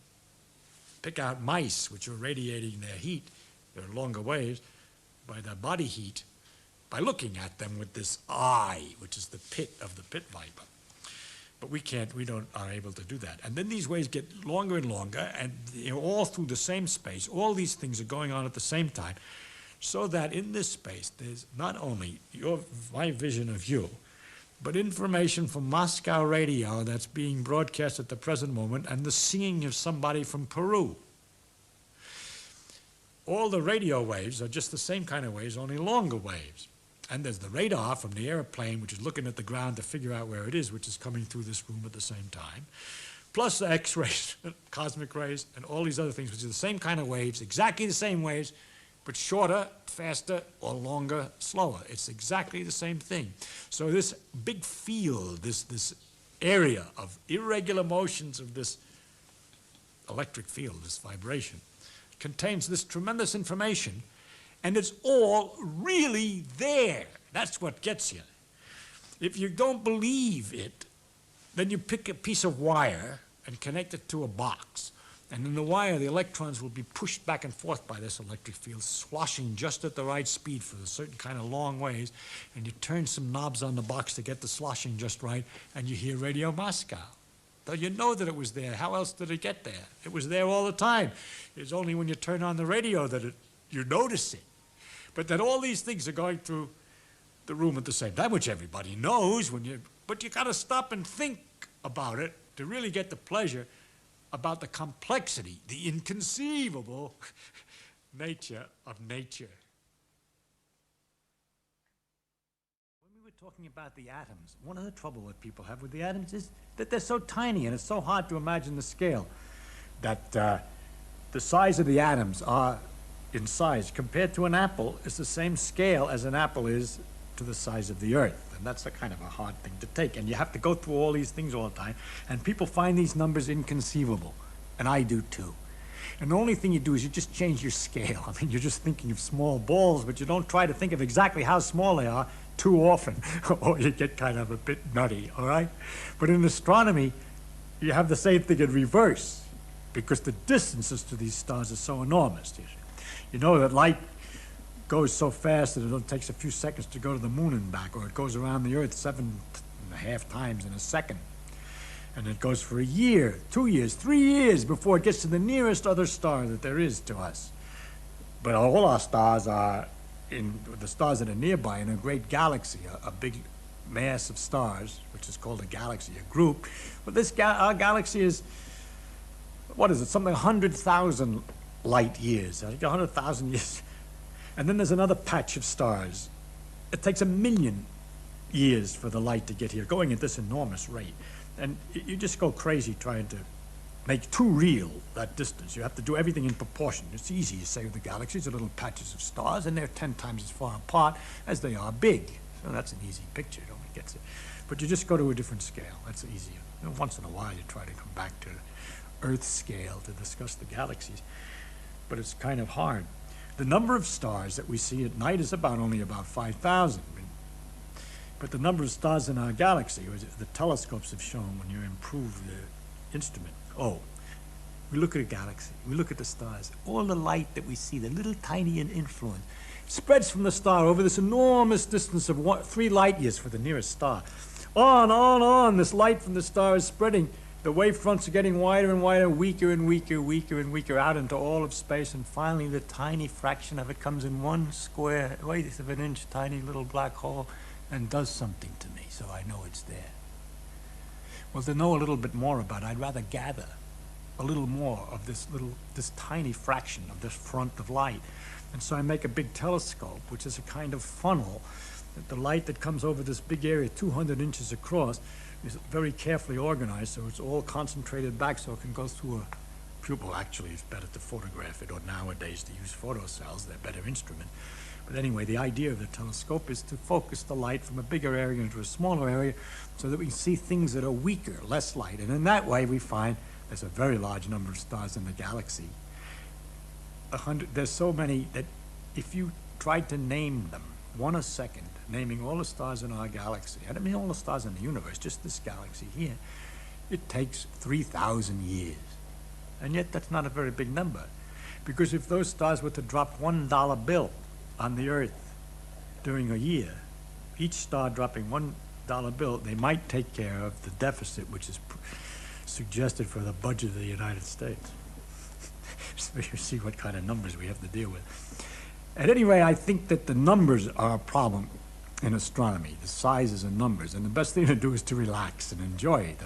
pick out mice, which are radiating their heat, their longer waves, by their body heat, by looking at them with this eye, which is the pit of the pit viper. But we aren't able to do that. And then these waves get longer and longer, and all through the same space. All these things are going on at the same time, so that in this space, there's not only my vision of you, but information from Moscow radio that's being broadcast at the present moment, and the singing of somebody from Peru. All the radio waves are just the same kind of waves, only longer waves. And there's the radar from the airplane, which is looking at the ground to figure out where it is, which is coming through this room at the same time. Plus the X-rays, cosmic rays, and all these other things, which are the same kind of waves, exactly the same waves, but shorter, faster, or longer, slower. It's exactly the same thing. So this big field, this area of irregular motions of this electric field, this vibration, contains this tremendous information, and it's all really there. That's what gets you. If you don't believe it, then you pick a piece of wire and connect it to a box. And in the wire, the electrons will be pushed back and forth by this electric field, sloshing just at the right speed for a certain kind of long waves. And you turn some knobs on the box to get the sloshing just right, and you hear Radio Moscow. Though you know that it was there. How else did it get there? It was there all the time. It's only when you turn on the radio that you notice it. But that all these things are going through the room at the same time, which everybody knows, but you got to stop and think about it to really get the pleasure about the complexity, the inconceivable nature of nature. When we were talking about the atoms, one of the trouble that people have with the atoms is that they're so tiny, and it's so hard to imagine the scale, that the size of the atoms are in size compared to an apple is the same scale as an apple is to the size of the earth. And that's a kind of a hard thing to take. And you have to go through all these things all the time. And people find these numbers inconceivable. And I do too. And the only thing you do is you just change your scale. I mean, you're just thinking of small balls, but you don't try to think of exactly how small they are too often, or you get kind of a bit nutty, all right? But in astronomy, you have the same thing in reverse, because the distances to these stars are so enormous. You know that light goes so fast that it only takes a few seconds to go to the moon and back, or it goes around the Earth 7.5 times in a second. And it goes for a year, 2 years, 3 years before it gets to the nearest other star that there is to us. But all our stars are the stars that are nearby in a great galaxy, a big mass of stars, which is called a galaxy, a group. But our galaxy is, what is it, something 100,000 light years, I think 100,000 years. And then there's another patch of stars. It takes 1 million years for the light to get here, going at this enormous rate. And you just go crazy trying to make too real that distance. You have to do everything in proportion. It's easy, you say, with the galaxies are little patches of stars, and they're 10 times as far apart as they are big. So that's an easy picture, nobody gets it. But you just go to a different scale, that's easier. And once in a while you try to come back to Earth scale to discuss the galaxies. But it's kind of hard. The number of stars that we see at night is only about 5,000. But the number of stars in our galaxy, the telescopes have shown when you improve the instrument. Oh, we look at a galaxy, we look at the stars. All the light that we see, the little tiny influence, spreads from the star over this enormous distance of 3 light years for the nearest star. On, this light from the star is spreading. The wave fronts are getting wider and wider, weaker and weaker, weaker and weaker out into all of space, and finally the tiny fraction of it comes in 1 square, eighth of an inch, tiny little black hole, and does something to me, so I know it's there. Well, to know a little bit more about it, I'd rather gather a little more of this tiny fraction of this front of light. And so I make a big telescope, which is a kind of funnel. The light that comes over this big area, 200 inches across, is very carefully organized, so it's all concentrated back so it can go through a pupil. Actually, it's better to photograph it, or nowadays to use photocells, they're a better instrument. But anyway, the idea of the telescope is to focus the light from a bigger area into a smaller area so that we can see things that are weaker, less light. And in that way, we find there's a very large number of stars in the galaxy. There's so many that if you tried to name them, 1 a second, naming all the stars in our galaxy, I don't mean all the stars in the universe, just this galaxy here, it takes 3,000 years. And yet that's not a very big number. Because if those stars were to drop $1 bill on the Earth during a year, each star dropping $1 bill, they might take care of the deficit which is suggested for the budget of the United States. So you see what kind of numbers we have to deal with. At any rate, I think that the numbers are a problem in astronomy, the sizes and numbers, and the best thing to do is to relax and enjoy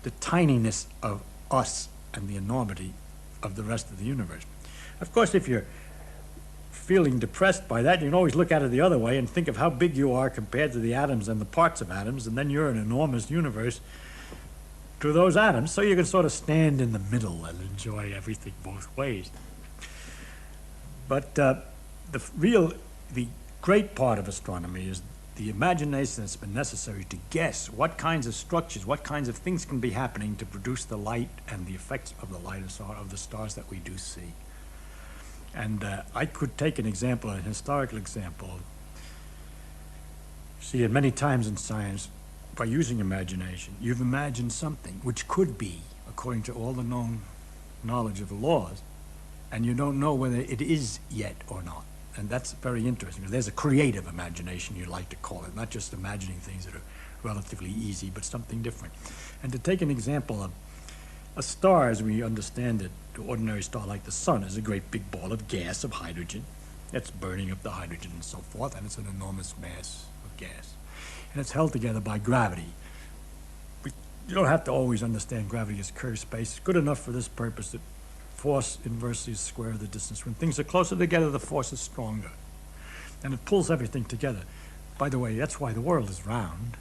the tininess of us and the enormity of the rest of the universe. Of course, if you're feeling depressed by that, you can always look at it the other way and think of how big you are compared to the atoms and the parts of atoms, and then you're an enormous universe to those atoms, so you can sort of stand in the middle and enjoy everything both ways. But the great part of astronomy is the imagination that's been necessary to guess what kinds of structures, what kinds of things can be happening to produce the light and the effects of the light of the stars that we do see. And I could take an example, an historical example. See it many times in science. By using imagination, you've imagined something which could be, according to all the known knowledge of the laws, and you don't know whether it is yet or not. And that's very interesting. There's a creative imagination, you like to call it, not just imagining things that are relatively easy, but something different. And to take an example of a star, as we understand it, the ordinary star like the sun is a great big ball of gas, of hydrogen. It's burning up the hydrogen and so forth, and it's an enormous mass of gas. And it's held together by gravity. You don't have to always understand gravity as curved space. It's good enough for this purpose that force inversely is square of the distance. When things are closer together, the force is stronger. And it pulls everything together. By the way, that's why the world is round,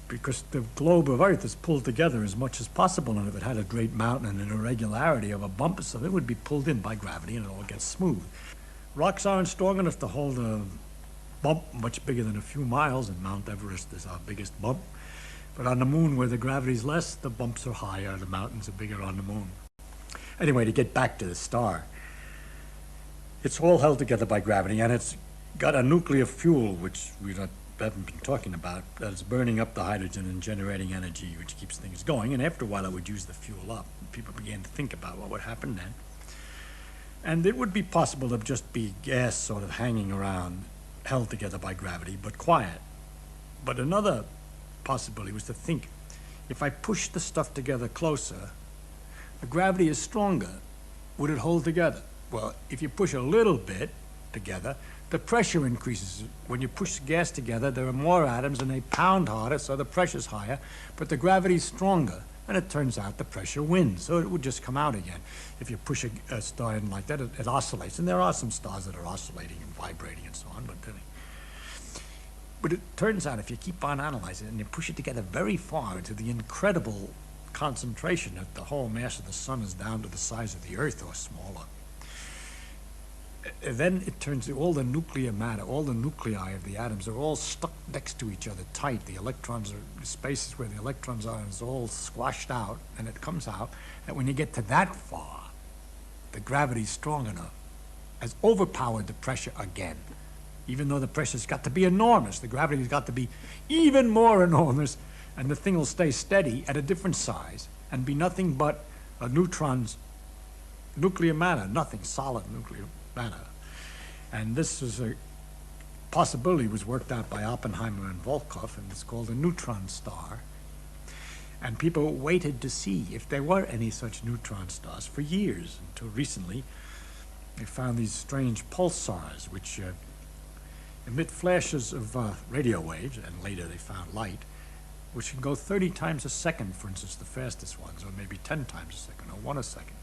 because the globe of Earth is pulled together as much as possible, and if it had a great mountain and an irregularity of a bump or something, it would be pulled in by gravity and it all gets smooth. Rocks aren't strong enough to hold a bump much bigger than a few miles, and Mount Everest is our biggest bump. But on the moon, where the gravity's less, the bumps are higher, the mountains are bigger on the moon. Anyway, to get back to the star, it's all held together by gravity, and it's got a nuclear fuel, which we haven't been talking about, that is burning up the hydrogen and generating energy, which keeps things going, and after a while it would use the fuel up. People began to think about what would happen then. And it would be possible to just be gas sort of hanging around, held together by gravity, but quiet. But another possibility was to think, if I push the stuff together closer, the gravity is stronger. Would it hold together? Well, if you push a little bit together, the pressure increases. When you push gas together, there are more atoms and they pound harder, so the pressure's higher, but the gravity's stronger. And it turns out the pressure wins, so it would just come out again. If you push a star in like that, it oscillates. And there are some stars that are oscillating and vibrating and so on, but it turns out if you keep on analyzing it and you push it together very far to the incredible concentration that the whole mass of the sun is down to the size of the Earth or smaller, then it turns to all the nuclear matter, all the nuclei of the atoms are all stuck next to each other tight. The electrons are, spaces where the electrons are, is all squashed out, and it comes out that when you get to that far, the gravity's strong enough, has overpowered the pressure again. Even though the pressure's got to be enormous, the gravity's got to be even more enormous, and the thing will stay steady at a different size and be nothing but a neutron's nuclear matter, nothing, solid nuclear matter. And this is a possibility was worked out by Oppenheimer and Volkoff, and it's called a neutron star. And people waited to see if there were any such neutron stars for years, until recently they found these strange pulsars which emit flashes of radio waves, and later they found light, which can go 30 times a second, for instance, the fastest ones, or maybe 10 times a second, or 1 a second.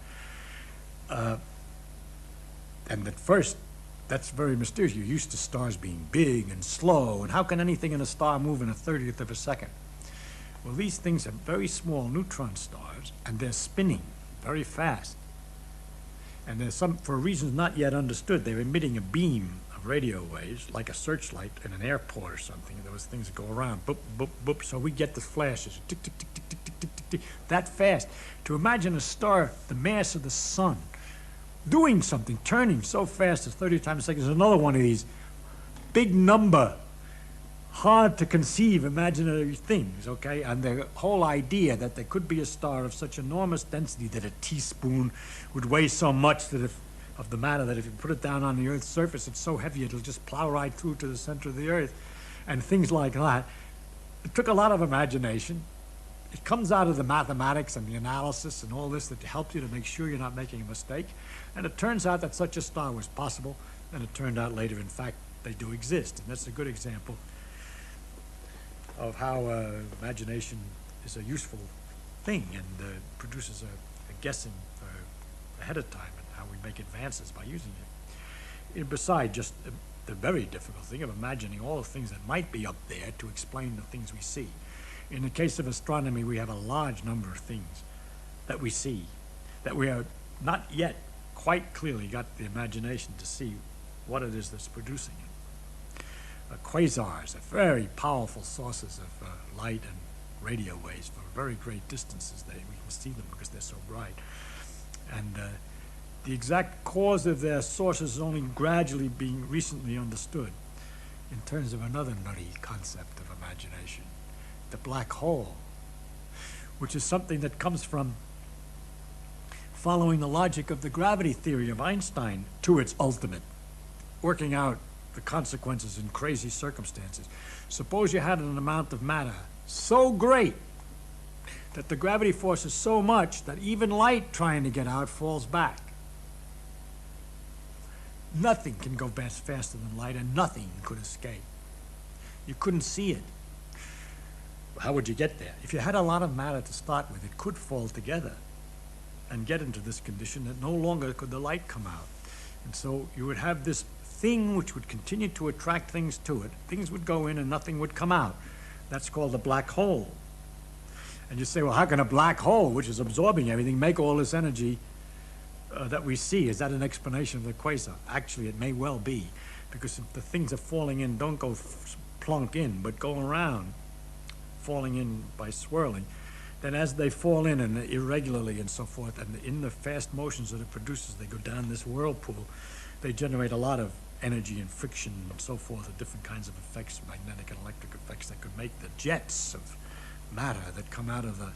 And at first, that's very mysterious. You're used to stars being big and slow, and how can anything in a star move in a 30th of a second? Well, these things are very small neutron stars, and they're spinning very fast. And there's some, for reasons not yet understood, they're emitting a beam of radio waves, like a searchlight in an airport or something. Those things that go around, boop, boop, boop, so we get the flashes, tick, tick, tick, tick, tick, tick, tick, tick, tick, that fast. To imagine a star the mass of the sun doing something, turning so fast as 30 times a second is another one of these big number, hard to conceive imaginary things, okay? And the whole idea that there could be a star of such enormous density that a teaspoon would weigh so much that of the matter that if you put it down on the Earth's surface, it's so heavy it'll just plow right through to the center of the Earth, and things like that. It took a lot of imagination. It comes out of the mathematics and the analysis and all this that helps you to make sure you're not making a mistake. And it turns out that such a star was possible, and it turned out later, in fact, they do exist. And that's a good example of how imagination is a useful thing and produces a guessing ahead of time and how we make advances by using it. Besides just the very difficult thing of imagining all the things that might be up there to explain the things we see. In the case of astronomy, we have a large number of things that we see that we are not yet quite clearly got the imagination to see what it is that's producing it. Quasars are very powerful sources of light and radio waves for very great distances. We can see them because they're so bright. And the exact cause of their sources is only gradually being recently understood in terms of another nutty concept of imagination, the black hole, which is something that comes from following the logic of the gravity theory of Einstein to its ultimate, working out the consequences in crazy circumstances. Suppose you had an amount of matter so great that the gravity force is so much that even light trying to get out falls back. Nothing can go faster than light, and nothing could escape. You couldn't see it. How would you get there? If you had a lot of matter to start with, it could fall together and get into this condition that no longer could the light come out. And so you would have this thing which would continue to attract things to it. Things would go in and nothing would come out. That's called a black hole. And you say, well, how can a black hole, which is absorbing everything, make all this energy that we see? Is that an explanation of the quasar? Actually, it may well be, because if the things are falling in don't go plunk in, but go around, falling in by swirling, then as they fall in and irregularly and so forth, and in the fast motions that it produces, they go down this whirlpool, they generate a lot of energy and friction and so forth, and different kinds of effects, magnetic and electric effects, that could make the jets of matter that come out of the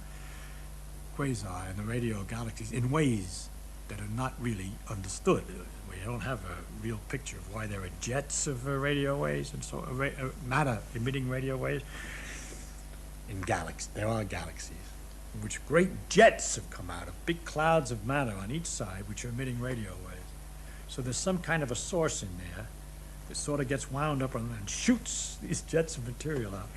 quasar and the radio galaxies in ways that are not really understood. We don't have a real picture of why there are jets of radio waves and so matter emitting radio waves in galaxies. There are galaxies in which great jets have come out of big clouds of matter on each side which are emitting radio waves. So there's some kind of a source in there that sort of gets wound up and shoots these jets of material out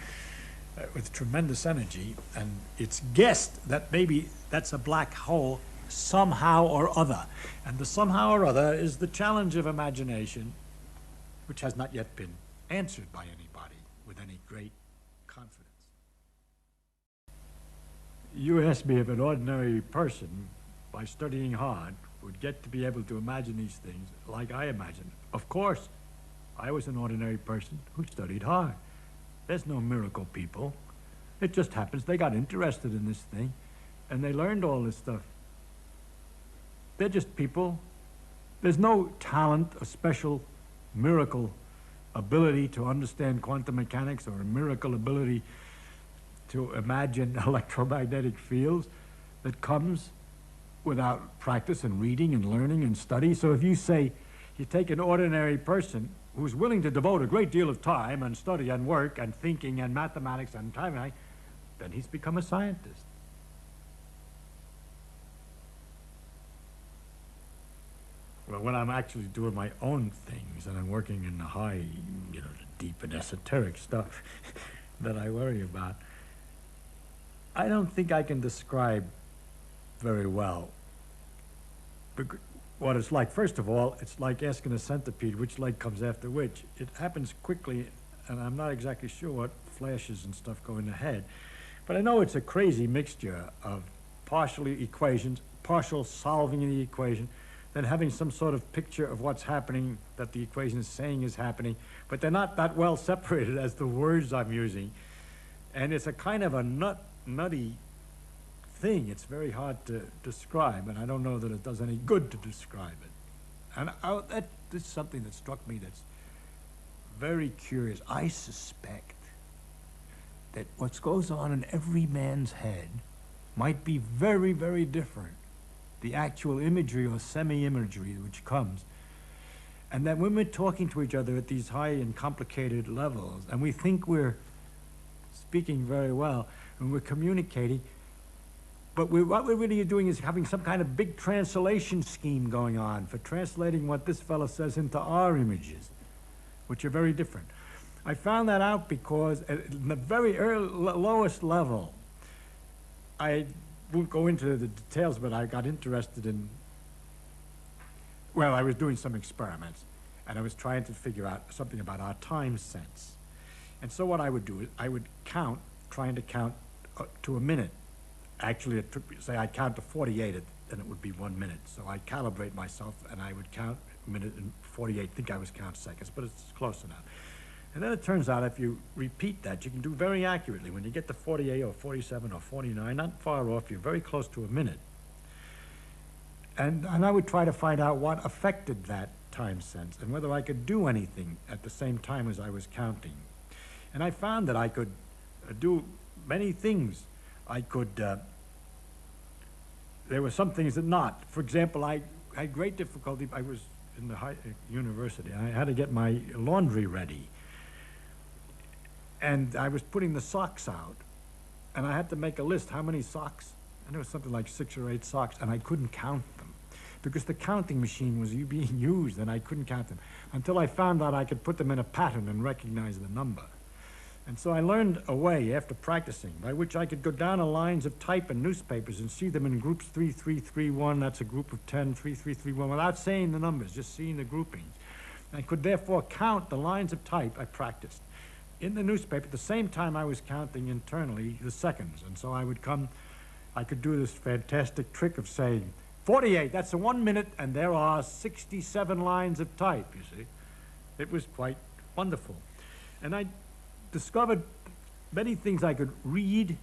with tremendous energy, and it's guessed that maybe that's a black hole somehow or other. And the somehow or other is the challenge of imagination, which has not yet been answered by anybody with any great confidence. You asked me if an ordinary person, by studying hard, would get to be able to imagine these things like I imagine. Of course, I was an ordinary person who studied hard. There's no miracle people. It just happens they got interested in this thing and they learned all this stuff. They're just people. There's no talent, a special miracle ability to understand quantum mechanics or a miracle ability to imagine electromagnetic fields that comes without practice and reading and learning and study. So if you say you take an ordinary person who's willing to devote a great deal of time and study and work and thinking and mathematics and time, then he's become a scientist. Well, when I'm actually doing my own things and I'm working in the high, the deep and esoteric stuff that I worry about, I don't think I can describe very well what it's like. First of all, it's like asking a centipede which leg comes after which. It happens quickly, and I'm not exactly sure what flashes and stuff go in the head. But I know it's a crazy mixture of partial equations, partial solving the equation, then having some sort of picture of what's happening that the equation is saying is happening, but they're not that well separated as the words I'm using. And it's a kind of a nutty thing. It's very hard to describe, and I don't know that it does any good to describe it. And that is something that struck me that's very curious. I suspect that what goes on in every man's head might be very, very different. The actual imagery or semi-imagery which comes. And that when we're talking to each other at these high and complicated levels, and we think we're speaking very well, and we're communicating, but what we're really doing is having some kind of big translation scheme going on for translating what this fellow says into our images, which are very different. I found that out because at the very lowest level, I won't go into the details, but I got interested in, well, I was doing some experiments. and I was trying to figure out something about our time sense. And so what I would do is I would count, trying to count to a minute. Actually, it took me, say I'd count to 48, then it would be 1 minute. So I'd calibrate myself, and I would count a minute and 48, think I was counting seconds, but it's close enough. And then it turns out if you repeat that, you can do very accurately. When you get to 48 or 47 or 49, not far off, you're very close to a minute. And I would try to find out what affected that time sense and whether I could do anything at the same time as I was counting. And I found that I could do many things. I could, there were some things that not. For example, I had great difficulty. I was in the university. I had to get my laundry ready. And I was putting the socks out. And I had to make a list how many socks. And it was something like 6 or 8 socks, and I couldn't count them because the counting machine was being used, and I couldn't count them until I found out I could put them in a pattern and recognize the number. And so I learned a way after practicing by which I could go down the lines of type in newspapers and see them in groups 3331, that's a group of 10, 3331, without saying the numbers, just seeing the groupings. I could therefore count the lines of type I practiced in the newspaper at the same time I was counting internally the seconds. And so I could do this fantastic trick of saying, 48, that's 1 minute, and there are 67 lines of type, you see. It was quite wonderful. And I discovered many things I could read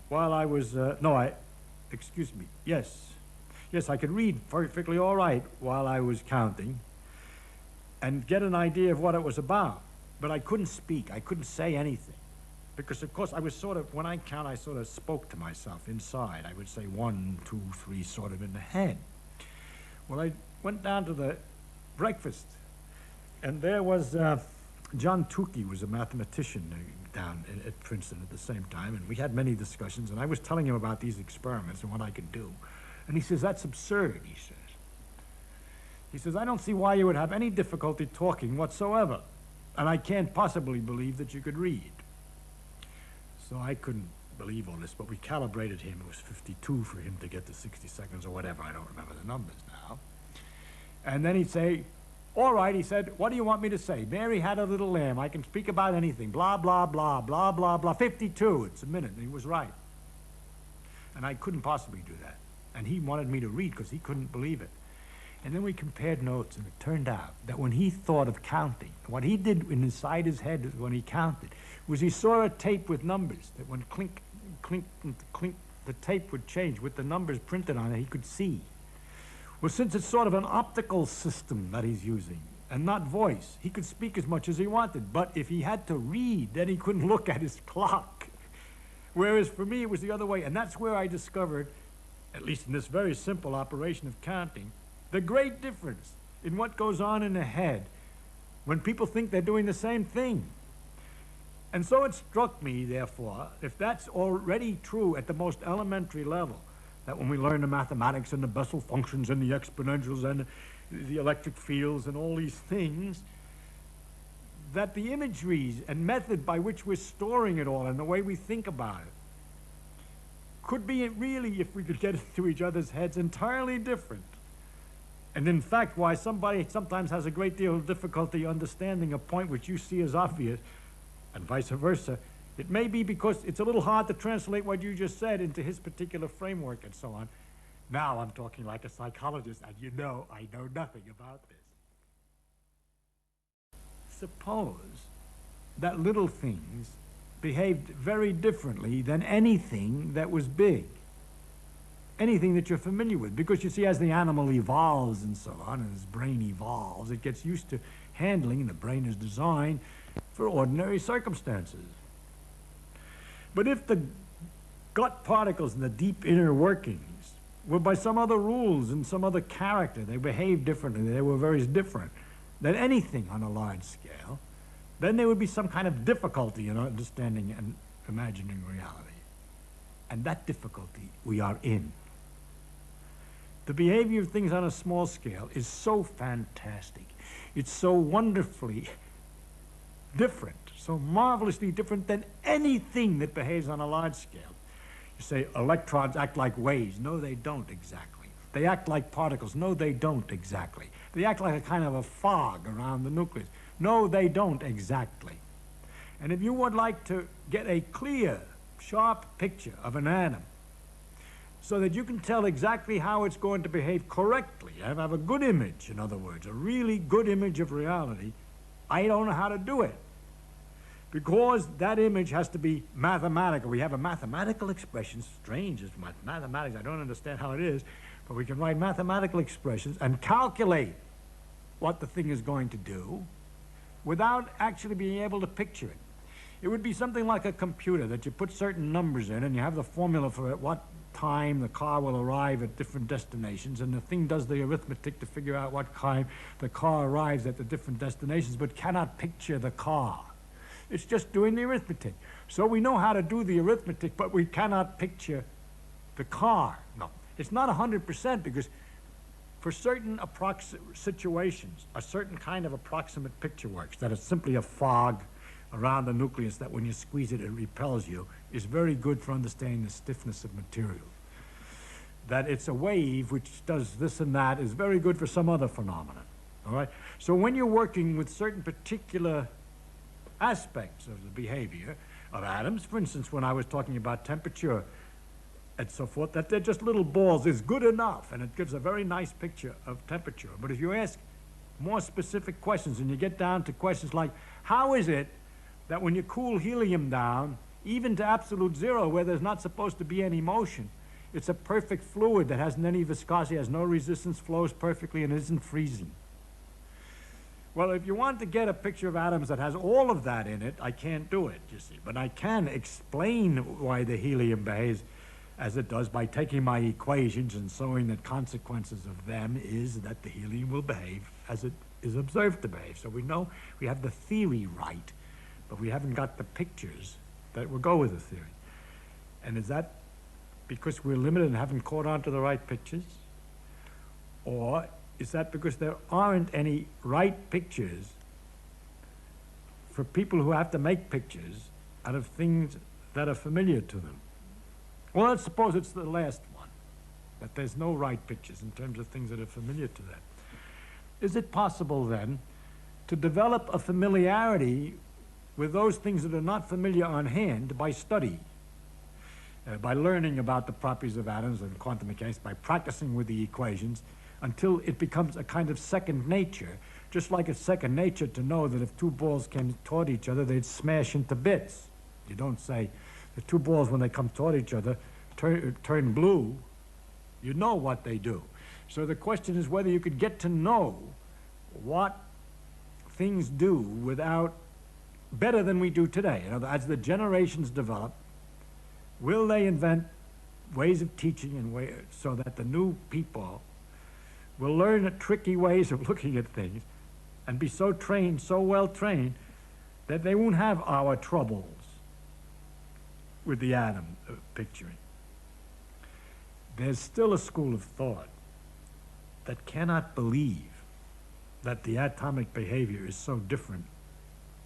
while I was, yes, I could read perfectly all right while I was counting and get an idea of what it was about. But I couldn't speak, I couldn't say anything. Because, of course, I was sort of, when I count, I sort of spoke to myself inside. I would say 1, 2, 3, sort of in the head. Well, I went down to the breakfast, and there was John Tukey was a mathematician down at Princeton at the same time, and we had many discussions, and I was telling him about these experiments and what I could do. And he says, that's absurd, he says. He says, I don't see why you would have any difficulty talking whatsoever, and I can't possibly believe that you could read. So I couldn't believe all this, but we calibrated him. It was 52 for him to get to 60 seconds or whatever. I don't remember the numbers now. And then he'd say, all right, he said, what do you want me to say? Mary had a little lamb. I can speak about anything. Blah, blah, blah, blah, blah, blah. 52. It's a minute. And he was right. And I couldn't possibly do that. And he wanted me to read because he couldn't believe it. And then we compared notes, and it turned out that when he thought of counting, what he did inside his head when he counted was he saw a tape with numbers that when clink, clink, clink, the tape would change with the numbers printed on it, he could see. Well, since it's sort of an optical system that he's using and not voice, he could speak as much as he wanted. But if he had to read, then he couldn't look at his clock. Whereas for me, it was the other way. And that's where I discovered, at least in this very simple operation of counting, the great difference in what goes on in the head when people think they're doing the same thing. And so it struck me, therefore, if that's already true at the most elementary level, that when we learn the mathematics and the Bessel functions and the exponentials and the electric fields and all these things, that the imageries and method by which we're storing it all and the way we think about it could be really, if we could get into each other's heads, entirely different. And in fact, why somebody sometimes has a great deal of difficulty understanding a point which you see as obvious, and vice versa, it may be because it's a little hard to translate what you just said into his particular framework and so on. Now I'm talking like a psychologist, and you know I know nothing about this. Suppose that little things behaved very differently than anything that was big. Anything that you're familiar with. Because you see, as the animal evolves and so on, and his brain evolves, it gets used to handling, and the brain is designed for ordinary circumstances. But if the gut particles and the deep inner workings were by some other rules and some other character, they behaved differently, they were very different than anything on a large scale, then there would be some kind of difficulty in understanding and imagining reality. And that difficulty we are in. The behavior of things on a small scale is so fantastic. It's so wonderfully different, so marvelously different than anything that behaves on a large scale. You say electrons act like waves. No, they don't exactly. They act like particles. No, they don't exactly. They act like a kind of a fog around the nucleus. No, they don't exactly. And if you would like to get a clear, sharp picture of an atom, so that you can tell exactly how it's going to behave correctly, and have a good image, in other words, a really good image of reality, I don't know how to do it. Because that image has to be mathematical. We have a mathematical expression, strange as mathematics, I don't understand how it is, but we can write mathematical expressions and calculate what the thing is going to do without actually being able to picture it. It would be something like a computer that you put certain numbers in and you have the formula for at what time the car will arrive at different destinations, and the thing does the arithmetic to figure out what time the car arrives at the different destinations, but cannot picture the car. It's just doing the arithmetic. So we know how to do the arithmetic, but we cannot picture the car. No, it's not 100%, because for certain situations, a certain kind of approximate picture works, that is simply a fog around the nucleus that when you squeeze it, it repels you, is very good for understanding the stiffness of material. That it's a wave which does this and that is very good for some other phenomenon, all right? So when you're working with certain particular aspects of the behavior of atoms, for instance, when I was talking about temperature and so forth, that they're just little balls is good enough, and it gives a very nice picture of temperature. But if you ask more specific questions, and you get down to questions like, how is it that when you cool helium down, even to absolute zero, where there's not supposed to be any motion, it's a perfect fluid that hasn't any viscosity, has no resistance, flows perfectly, and isn't freezing? Well, if you want to get a picture of atoms that has all of that in it, I can't do it, you see. But I can explain why the helium behaves as it does by taking my equations and showing that consequences of them is that the helium will behave as it is observed to behave. So we know we have the theory right, but we haven't got the pictures that will go with the theory. And is that because we're limited and haven't caught on to the right pictures? Or is that because there aren't any right pictures for people who have to make pictures out of things that are familiar to them? Well, let's suppose it's the last one, that there's no right pictures in terms of things that are familiar to them. Is it possible then to develop a familiarity with those things that are not familiar on hand by study, by learning about the properties of atoms and quantum mechanics, by practicing with the equations, until it becomes a kind of second nature, just like it's second nature to know that if two balls came toward each other, they'd smash into bits. You don't say the two balls, when they come toward each other, turn blue. You know what they do. So the question is whether you could get to know what things do without, better than we do today. You know, as the generations develop, will they invent ways of teaching and so that the new people will learn tricky ways of looking at things and be so trained, so well trained, that they won't have our troubles with the atom picturing. There's still a school of thought that cannot believe that the atomic behavior is so different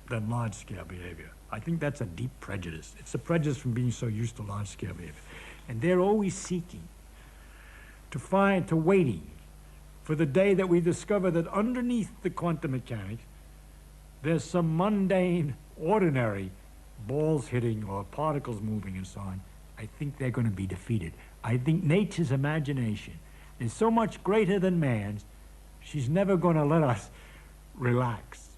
than large-scale behavior. I think that's a deep prejudice. It's a prejudice from being so used to large-scale behavior. And they're always seeking to waiting for the day that we discover that underneath the quantum mechanics, there's some mundane, ordinary balls hitting or particles moving and so on. I think they're going to be defeated. I think nature's imagination is so much greater than man's, she's never going to let us relax.